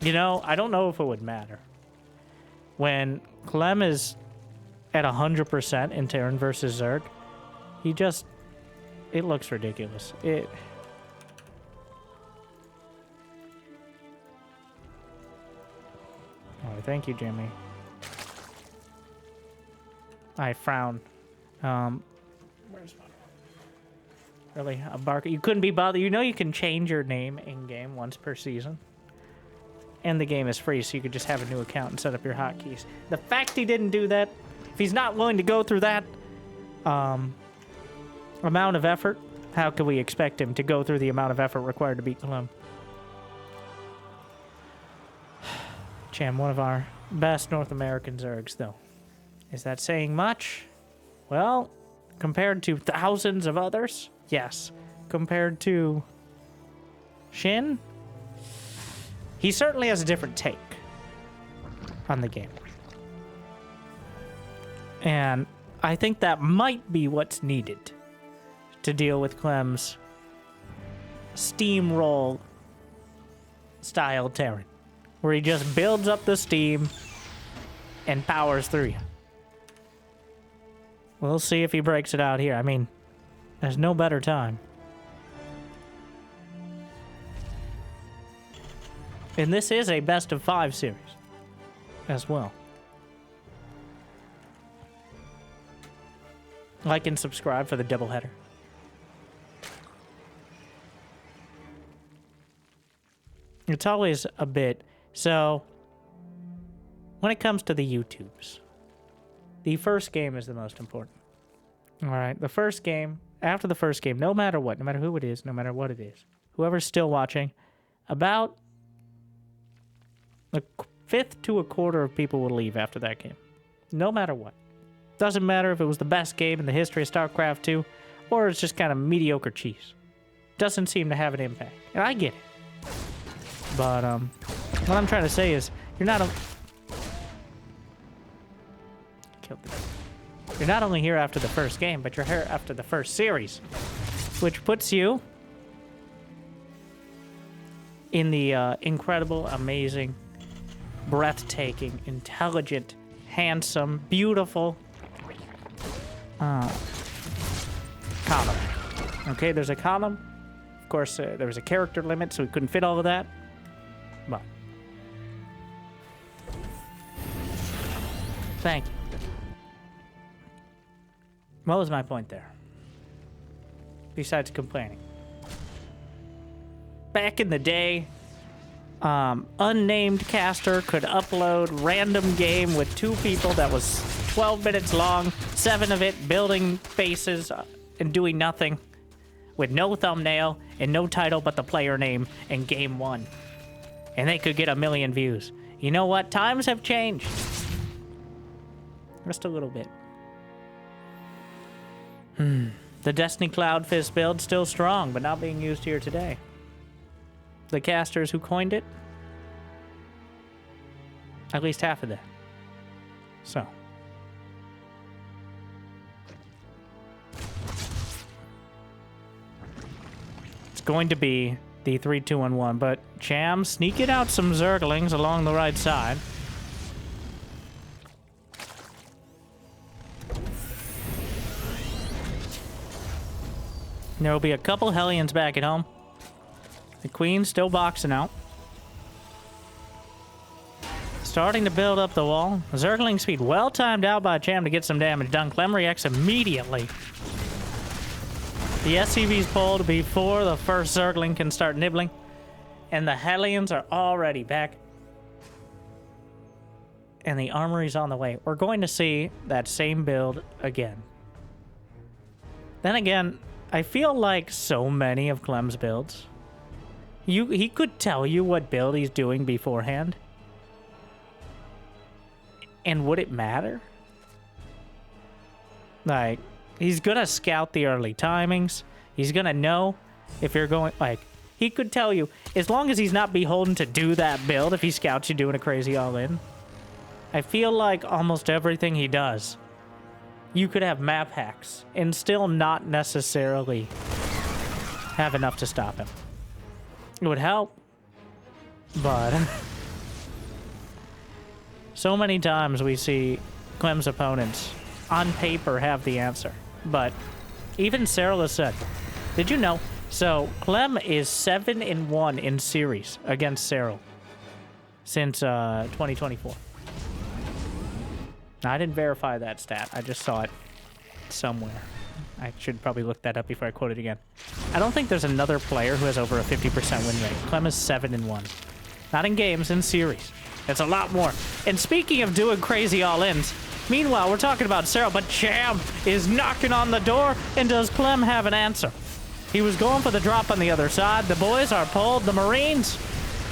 You know, I don't know if it would matter. When Clem is at 100% in Terran versus Zerg, it looks ridiculous. Oh, thank you, Jimmy. I frown. Where's my... Really? A bark? You couldn't be bothered? You know you can change your name in-game once per season? And the game is free, so you could just have a new account and set up your hotkeys. The fact he didn't do that, if he's not willing to go through that amount of effort, how could we expect him to go through the amount of effort required to beat Clem? Cham, one of our best North American Zergs, though. Is that saying much? Well, compared to thousands of others, yes. Compared to Shin, he certainly has a different take on the game. And I think that might be what's needed to deal with Clem's steamroll style Terran, where he just builds up the steam and powers through you. We'll see if he breaks it out here. I mean, there's no better time. And this is a best of 5 series as well. Like and subscribe for the doubleheader. It's always a bit. So, when it comes to the YouTubes, the first game is the most important. All right, the first game, after the first game, no matter what, no matter who it is, no matter what it is, whoever's still watching, about a fifth to a quarter of people will leave after that game. No matter what. Doesn't matter if it was the best game in the history of StarCraft 2, or it's just kind of mediocre cheese. Doesn't seem to have an impact. And I get it. But, what I'm trying to say is, you're not You're not only here after the first game, but you're here after the first series. Which puts you in the incredible, amazing, breathtaking, intelligent, handsome, beautiful column. Okay, there's a column. Of course, there was a character limit, so we couldn't fit all of that. But thank you. What was my point there? Besides complaining. Back in the day, unnamed caster could upload random game with 2 people that was 12 minutes long, 7 of it building bases and doing nothing, with no thumbnail and no title but the player name and game 1. And they could get 1 million views. You know what? Times have changed. Just a little bit. The Destiny Cloud Fist build still strong, but not being used here today. The casters who coined it, at least half of that. So. It's going to be the 3-2-1-1, but Cham sneaking out some Zerglings along the right side. There will be a couple Hellions back at home. The Queen's still boxing out. Starting to build up the wall. Zergling speed well timed out by Cham to get some damage done. Clem reacts immediately. The SCV's pulled before the first Zergling can start nibbling. And the Hellions are already back. And the armory's on the way. We're going to see that same build again. Then again, I feel like so many of Clem's builds, he could tell you what build he's doing beforehand. And would it matter? Like, he's gonna scout the early timings. He's gonna know if you're going, like, he could tell you, as long as he's not beholden to do that build, if he scouts you doing a crazy all-in. I feel like almost everything he does, you could have map hacks and still not necessarily have enough to stop him. It would help, but so many times we see Clem's opponents on paper have the answer. But even Cyril has said, did you know? So Clem is 7-1 in series against Cyril since 2024. I didn't verify that stat. I just saw it somewhere. I should probably look that up before I quote it again. I don't think there's another player who has over a 50% win rate. Clem is 7-1. Not in games, in series. It's a lot more. And speaking of doing crazy all-ins, meanwhile, we're talking about Cyril, but Cham is knocking on the door, and does Clem have an answer? He was going for the drop on the other side. The boys are pulled. The Marines.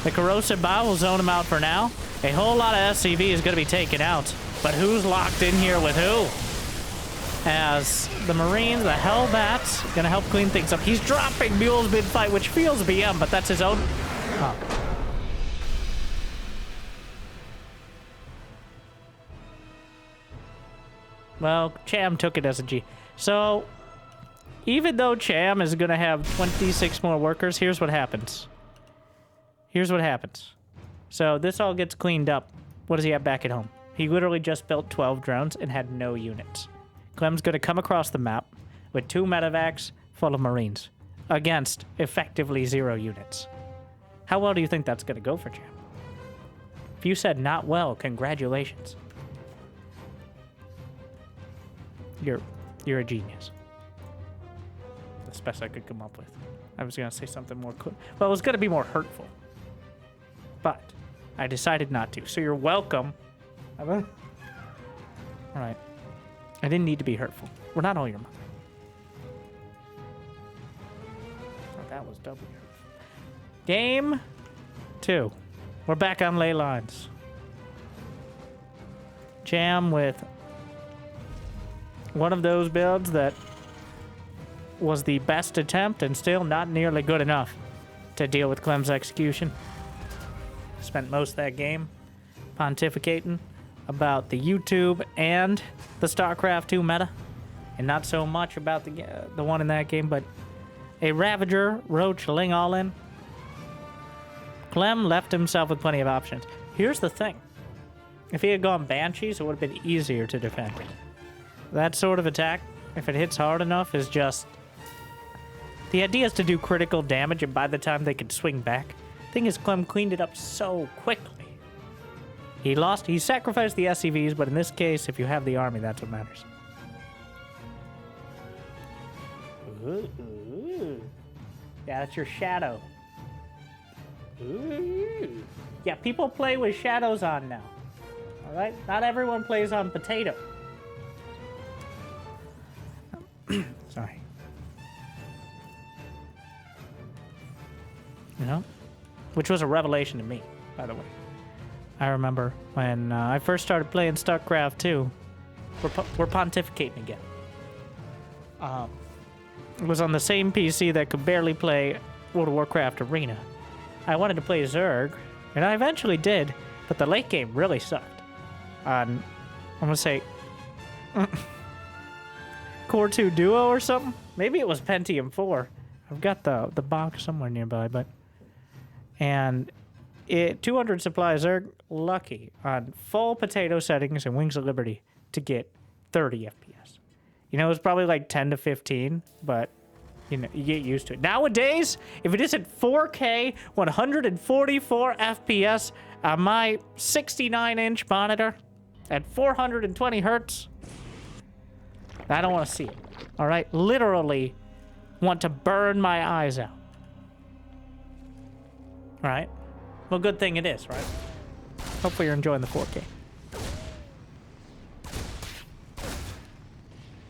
The corrosive bow will zone him out for now. A whole lot of SCV is going to be taken out. But who's locked in here with who? As the Marines, the Hellbats, going to help clean things up. He's dropping mules mid-fight, which feels BM, but that's his own. Oh. Well, Cham took it as a G. So, even though Cham is going to have 26 more workers, here's what happens. Here's what happens. So, this all gets cleaned up. What does he have back at home? He literally just built 12 drones and had no units. Clem's going to come across the map with 2 medevacs full of Marines against effectively 0 units. How well do you think that's going to go for Cham? If you said not well, congratulations. You're a genius. That's the best I could come up with. I was going to say something more cool. Well, it was going to be more hurtful. But I decided not to. So you're welcome. All right. I didn't need to be hurtful. We're not all your mother. Oh, that was doubly hurtful. Game 2. We're back on ley lines. Cham with one of those builds that was the best attempt and still not nearly good enough to deal with Clem's execution. Spent most of that game pontificating about the YouTube and the StarCraft 2 meta, and not so much about the one in that game, but a Ravager, Roach, Ling all in. Clem left himself with plenty of options. Here's the thing. If he had gone Banshees, it would have been easier to defend. That sort of attack, if it hits hard enough, is just... The idea is to do critical damage, and by the time they could swing back... Thing is, Clem cleaned it up so quickly. He sacrificed the SCVs, but in this case, if you have the army, that's what matters. Ooh. Yeah, that's your shadow. Ooh. Yeah, people play with shadows on now. All right? Not everyone plays on potato. Sorry. You know? Which was a revelation to me, by the way. I remember when I first started playing StarCraft 2. We're pontificating again. It was on the same PC that could barely play World of Warcraft Arena. I wanted to play Zerg, and I eventually did, but the late game really sucked. I'm gonna say... Core 2 Duo or something? Maybe it was Pentium 4. I've got the box somewhere nearby, but... And 200 supply Zerg, lucky on full potato settings and Wings of Liberty to get 30 FPS. You know, it was probably like 10 to 15, but you know, you get used to it. Nowadays, if it isn't 4K, 144 FPS on my 69-inch monitor at 420 hertz, I don't want to see it. All right, literally want to burn my eyes out. All right. Well, good thing it is, right? Hopefully you're enjoying the 4K.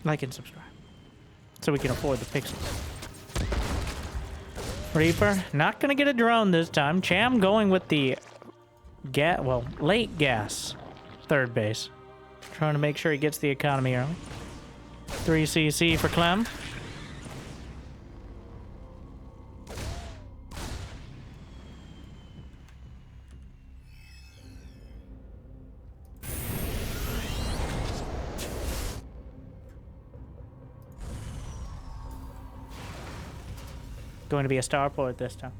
Like and subscribe. So we can afford the pixels. Reaper, not gonna get a drone this time. Cham going with the late gas third base. Trying to make sure he gets the economy early. 3cc for Clem. Going to be a starport this time.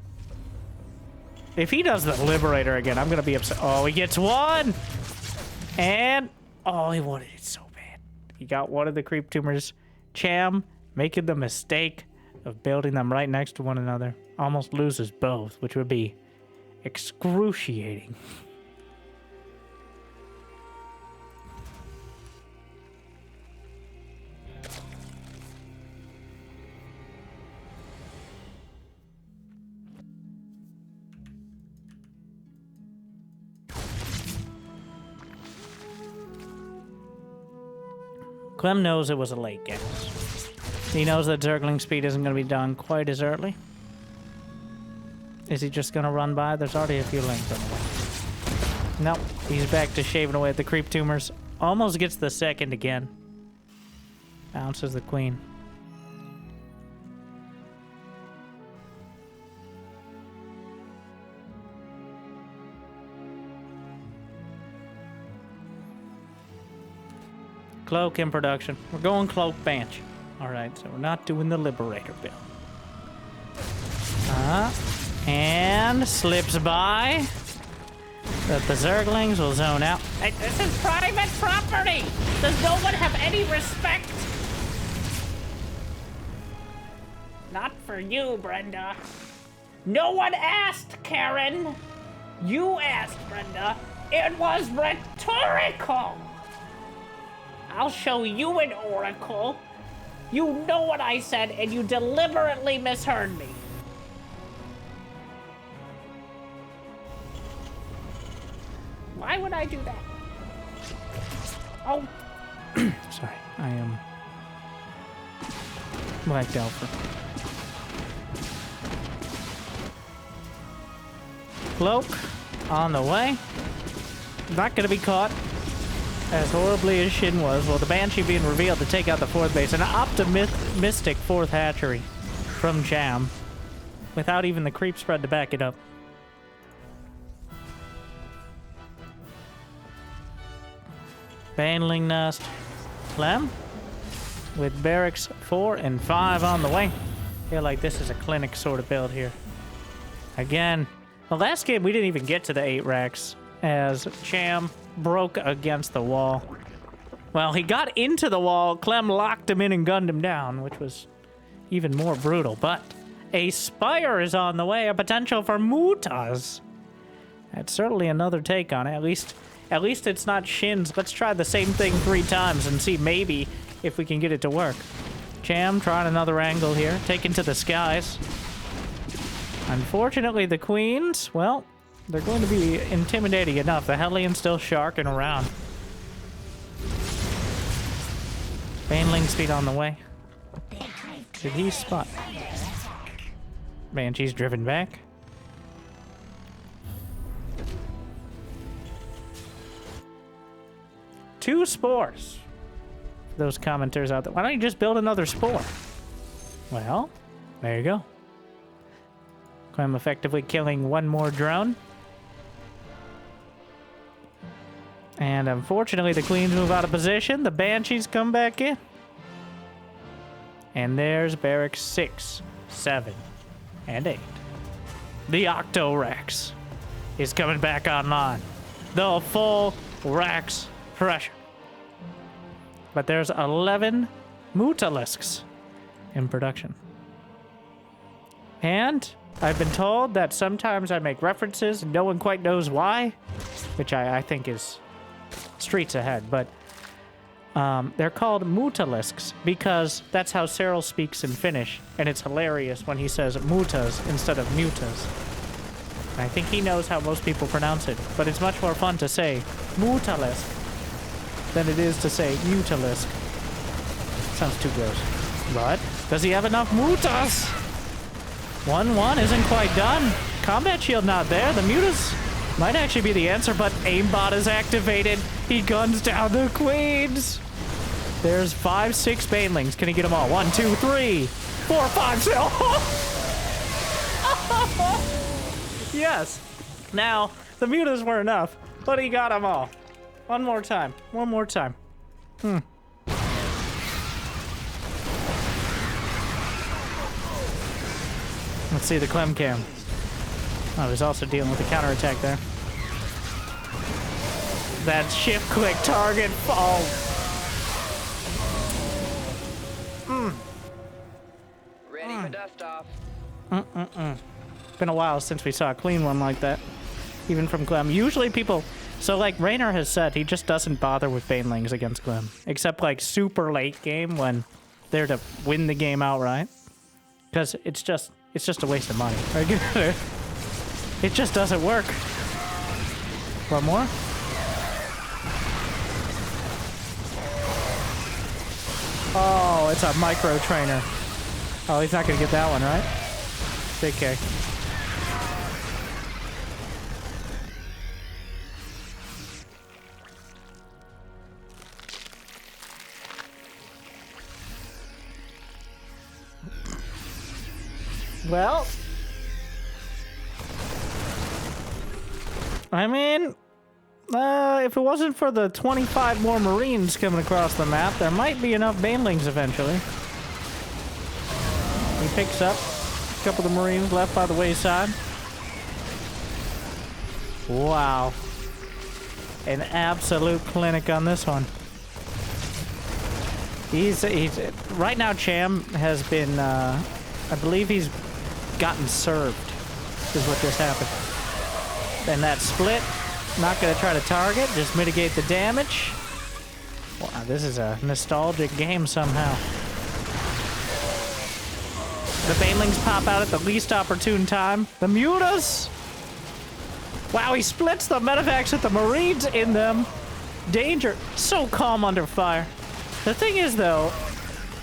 If he does the Liberator again, I'm going to be upset. Oh, he gets one! And... Oh, he wanted it so bad. He got one of the creep tumors. Cham, making the mistake of building them right next to one another, almost loses both, which would be excruciating. Clem knows it was a late gas. He knows that Zergling speed isn't going to be done quite as early. Is he just going to run by? There's already a few links on the way. Nope. He's back to shaving away at the creep tumors. Almost gets the second again. Bounces the queen. Cloak in production. We're going Cloak Banshee. Alright, so we're not doing the Liberator build. And slips by. That the Zerglings will zone out. Hey, this is private property! Does no one have any respect? Not for you, Brenda. No one asked, Karen. You asked, Brenda. It was rhetorical. I'll show you an oracle. You know what I said, and you deliberately misheard me. Why would I do that? Oh. Sorry, I am blacked out for. Cloak on the way. Not gonna be caught as horribly as Shin was. Well, the Banshee being revealed to take out the 4th base. An optimistic 4th hatchery from Cham without even the creep spread to back it up. Baneling nest. Clem with barracks 4 and 5 on the way. Feel like this is a clinic sort of build here. Again, the last game we didn't even get to the 8 racks as Cham broke against the wall. Well, he got into the wall. Clem locked him in and gunned him down, which was even more brutal. But a Spire is on the way, a potential for Mutas. That's certainly another take on it. At least it's not Shin's. Let's try the same thing 3 times and see maybe if we can get it to work. Cham trying another angle here, taken to the skies. Unfortunately, the queens, well, they're going to be intimidating enough. The Hellions still sharking around. Baneling speed on the way. Did he spot? Banshee's driven back. Two spores. For those commenters out there. Why don't you just build another spore? Well, there you go. Clem effectively killing one more drone. And unfortunately, the queens move out of position. The banshees come back in. And there's barracks 6, 7, and 8. The Octo Racks is coming back online. The full Racks pressure. But there's 11 Ultralisks in production. And I've been told that sometimes I make references and no one quite knows why, which I think is streets ahead, but they're called Ultralisks because that's how Cyril speaks in Finnish, and it's hilarious when he says mutas instead of mutas. And I think he knows how most people pronounce it, but it's much more fun to say Ultralisk than it is to say Ultralisk. Sounds too gross. But does he have enough mutas? 1-1 isn't quite done. Combat shield not there. The mutas might actually be the answer, but aimbot is activated. He guns down the queens. There's 5, 6 banelings. Can he get them all? 1, 2, 3, 4, 5, 6. Yes. Now, the mutas were enough, but he got them all. One more time. One more time. Let's see the Clem cam. Oh, he's also dealing with the counterattack there. That shift click target fall. Ready for dust off. Been a while since we saw a clean one like that. Even from Clem. Usually people... So, like Raynor has said, he just doesn't bother with banelings against Clem. Except, like, super late game when they're to win the game outright. Because it's just a waste of money. It just doesn't work. One more? Oh, it's a micro trainer. Oh, he's not going to get that one, right? Big K. Well, I mean, If it wasn't for the 25 more Marines coming across the map, there might be enough Banelings eventually. He picks up a couple of the Marines left by the wayside. Wow. An absolute clinic on this one. He's right now Cham has been, I believe he's gotten served, is what just happened. And that split, not going to try to target, just mitigate the damage. Wow, this is a nostalgic game somehow. The Banelings pop out at the least opportune time. The Mutas! Wow, he splits the medevacs with the Marines in them. Danger. So calm under fire. The thing is, though,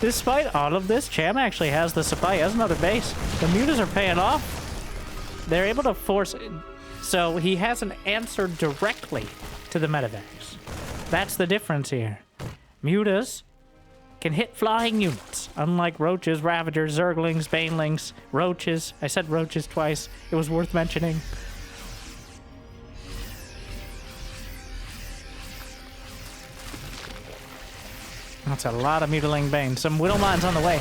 despite all of this, Cham actually has the supply. He has another base. The Mutas are paying off. They're able to force... So he hasn't answered directly to the medevacs. That's the difference here. Mutas can hit flying units, unlike roaches, ravagers, zerglings, banelings, roaches. I said roaches twice. It was worth mentioning. That's a lot of mutilating bane. Some Widow Mines on the way.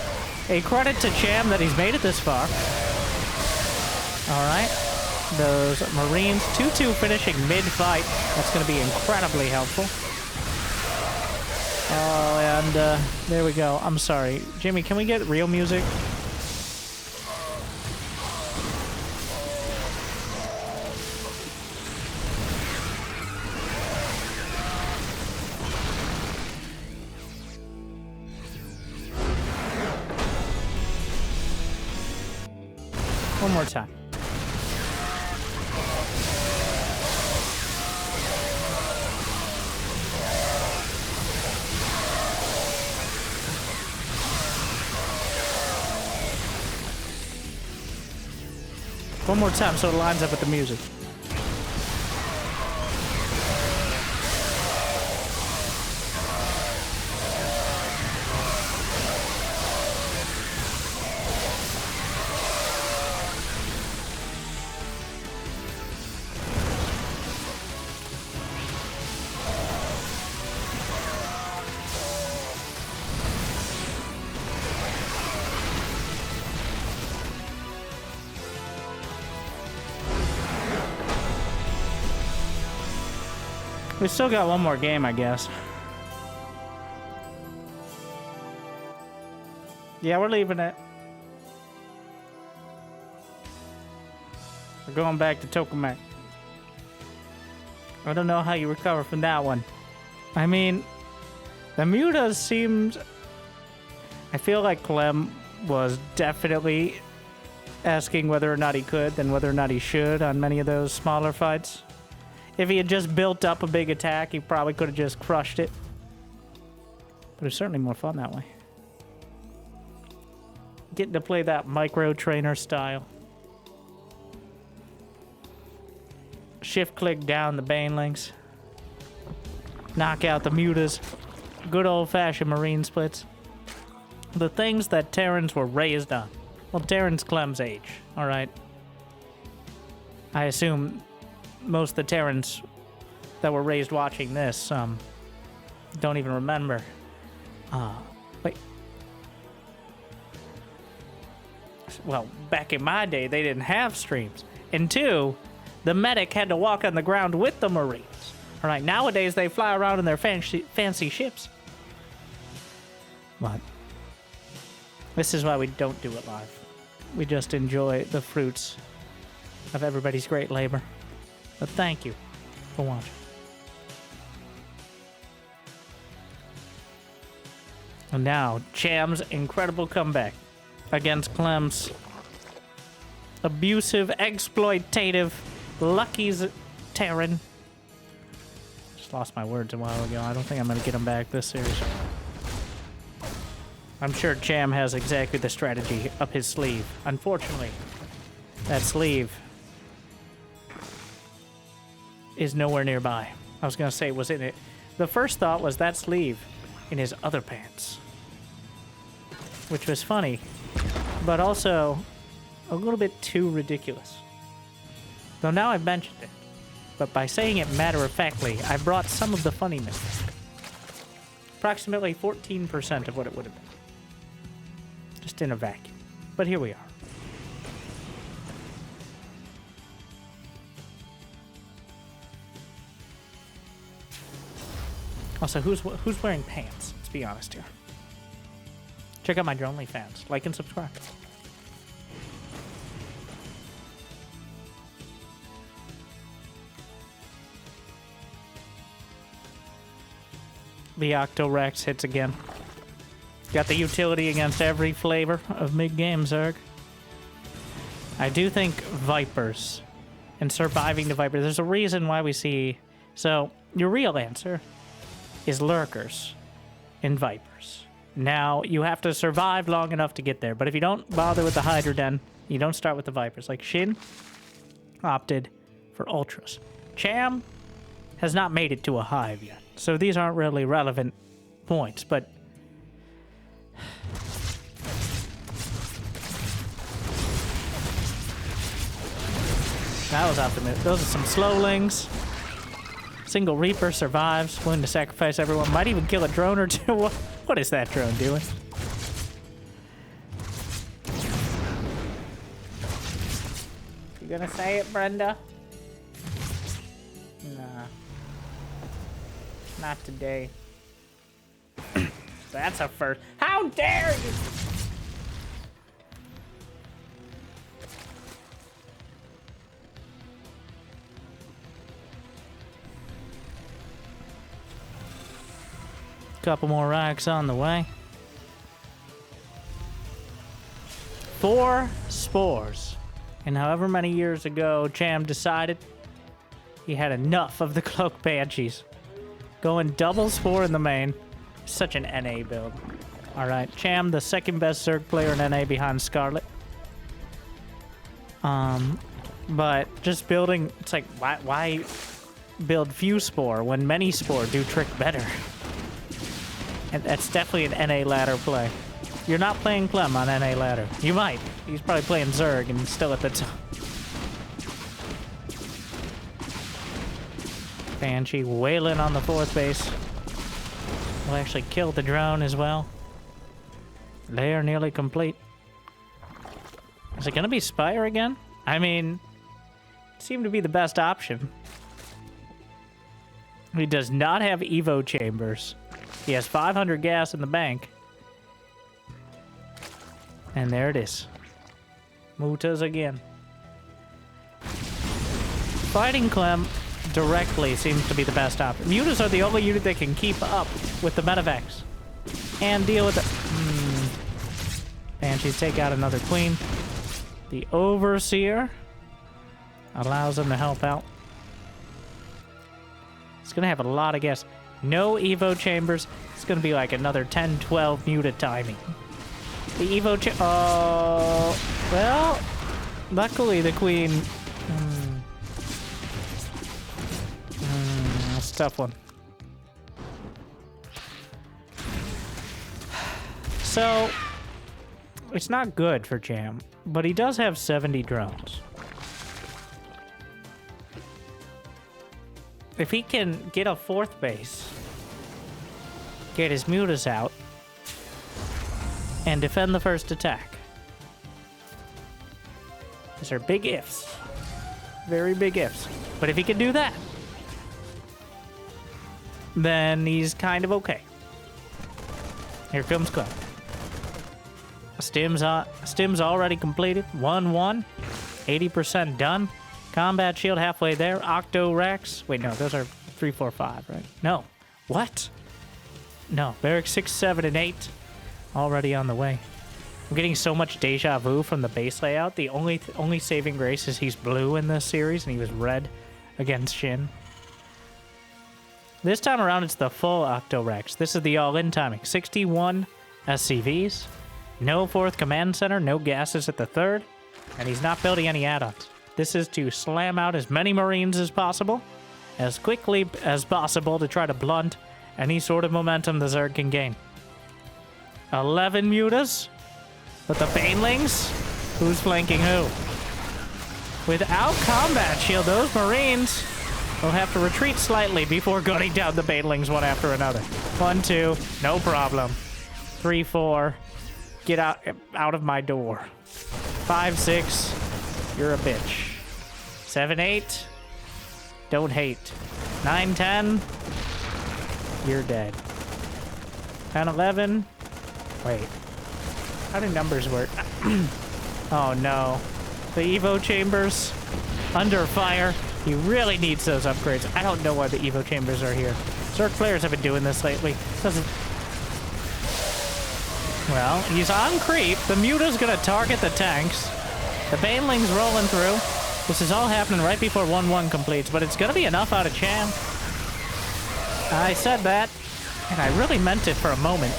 A credit to Cham that he's made it this far. All right. Those Marines, 2-2 finishing mid-fight. That's going to be incredibly helpful. Oh, and there we go. I'm sorry. Jimmy, can we get real music? One more time. One more time so it lines up with the music. We still got one more game, I guess. Yeah, we're leaving it. We're going back to Tokamak. I don't know how you recover from that one. I mean, the Mutas seemed... I feel like Clem was definitely asking whether or not he could than whether or not he should on many of those smaller fights. If he had just built up a big attack, he probably could have just crushed it. But it's certainly more fun that way. Getting to play that micro trainer style. Shift click down the banelings. Knock out the mutas. Good old fashioned marine splits. The things that Terrans were raised on. Well, Terran's Clem's age, alright? I assume most of the Terrans that were raised watching this don't even remember. Wait. Well, back in my day, they didn't have streams. And two, the medic had to walk on the ground with the Marines. All right, nowadays they fly around in their fancy ships. But this is why we don't do it live. We just enjoy the fruits of everybody's great labor. But thank you for watching. And now, Cham's incredible comeback against Clem's abusive, exploitative, Lucky's Terran. Just lost my words a while ago. I don't think I'm going to get them back this series. I'm sure Cham has exactly the strategy up his sleeve. Unfortunately, that sleeve is nowhere nearby. I was going to say it was in it. The first thought was that sleeve in his other pants. Which was funny, but also a little bit too ridiculous. Though now I've mentioned it. but by saying it matter-of-factly, I brought some of the funniness back. Approximately 14% of what it would have been. Just in a vacuum. But here we are. Also, who's wearing pants? Let's be honest here. Check out my Dronely fans. Like and subscribe. The Octorex hits again. Got the utility against every flavor of mid-game, Zerg. I do think Vipers and surviving the Vipers, there's a reason why we see... So, your real answer is Lurkers and Vipers. Now, you have to survive long enough to get there, but if you don't bother with the Hydra Den, you don't start with the Vipers. Like Shin opted for Ultras. Cham has not made it to a Hive yet, so these aren't really relevant points, but... That was optimistic. Those are some slowlings. Single Reaper survives, willing to sacrifice everyone. Might even kill a drone or two. What is that drone doing? You gonna say it, Brenda? Nah. Not today. That's a first. How dare you! Couple more racks on the way. 4 spores. And however many years ago, Cham decided he had enough of the Cloak Banshees. Going double spore in the main. Such an NA build. Alright, Cham, the second best Zerg player in NA behind Scarlet. But just building, it's like, why build few spore when many spore do trick better? And that's definitely an NA ladder play. You're not playing Clem on NA ladder. You might. He's probably playing Zerg and still at the top. Banshee wailing on the 4th base. Will actually kill the drone as well. They are nearly complete. Is it going to be Spire again? I mean, it seemed to be the best option. He does not have Evo chambers. He has 500 gas in the bank. And there it is. Mutas again. Fighting Clem directly seems to be the best option. Mutas are the only unit that can keep up with the medevacs. And deal with the... Banshees take out another queen. The Overseer allows them to help out. It's going to have a lot of gas. No Evo chambers. It's going to be like another 10-12 muta timing. The Evo oh, well, luckily the queen... that's a tough one. So, it's not good for Cham, but he does have 70 drones. If he can get a 4th base, get his mutas out, and defend the first attack. These are big ifs. Very big ifs. But if he can do that, then he's kind of okay. Here comes Clem. Stim's already completed. 1-1. 80% done. Combat shield halfway there. Octo Rex. Wait, no, those are 3, 4, 5, right? No. What? No. Barrack 6, 7, and 8. Already on the way. I'm getting so much deja vu from the base layout. The only saving grace is he's blue in this series, and he was red against Shin. This time around, it's the full Octo Rex. This is the all-in timing. 61 SCVs. No 4th command center. No gases at the 3rd. And he's not building any add-ons. This is to slam out as many Marines as possible, as quickly as possible to try to blunt any sort of momentum the Zerg can gain. 11 mutas, but the Banelings, who's flanking who? Without combat shield, those Marines We'll have to retreat slightly before gunning down the banelings one after another. 1, 2, no problem. 3, 4, get out of my door. 5, 6, you're a bitch. 7, 8, don't hate. 9, 10, you're dead. 10, 11, wait. How do numbers work? Oh no. The Evo chambers under fire. He really needs those upgrades. I don't know why the Evo chambers are here. Zerg players have been doing this lately. Doesn't... Well, he's on creep. The Muta's gonna target the tanks. The Baneling's rolling through. This is all happening right before 1-1 completes, but it's gonna be enough out of Cham. I said that, and I really meant it for a moment.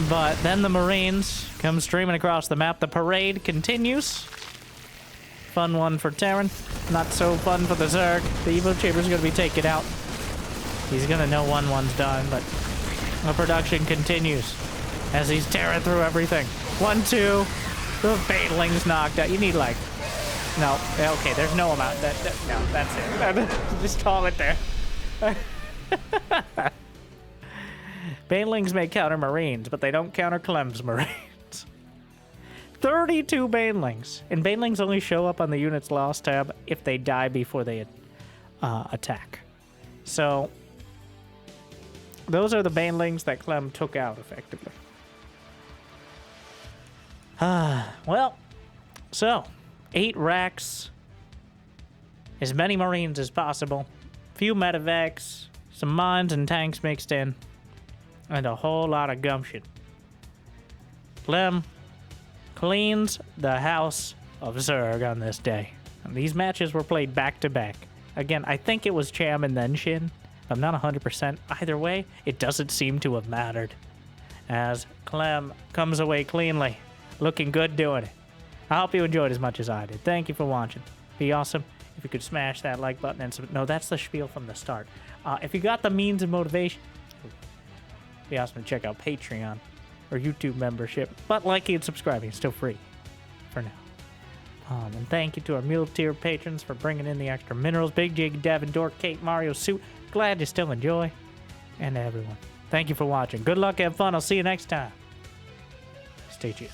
But then the Marines come streaming across the map. The parade continues. Fun one for Terran. Not so fun for the Zerg. The Evo Chamber's gonna be taken out. He's gonna know 1-1's done, but the production continues as he's tearing through everything. 1, 2. The Baneling's knocked out. You need like... No. Okay, there's no amount. No, that's it. Just call it there. Banelings may counter Marines, but they don't counter Clem's Marines. 32 Banelings. And Banelings only show up on the unit's loss tab if they die before they attack. So, those are the Banelings that Clem took out, effectively. Well, so, 8 racks, as many Marines as possible, few medevacs, some mines and tanks mixed in, and a whole lot of gumption. Clem cleans the house of Zerg on this day. And these matches were played back-to-back. Again, I think it was Cham and then Shin. I'm not 100%. Either way, it doesn't seem to have mattered, as Clem comes away cleanly, looking good doing it. I hope you enjoyed as much as I did. Thank you for watching. Be awesome if you could smash that like button and... No, that's the spiel from the start. If you got the means and motivation... Be awesome to check out Patreon or YouTube membership, but liking and subscribing is still free for now. And thank you to our mule tier patrons for bringing in the extra minerals. Big Jig, Devin, Dork, Kate, Mario, Suit. Glad you still enjoy. And everyone, thank you for watching. Good luck, have fun. I'll see you next time. Stay tuned.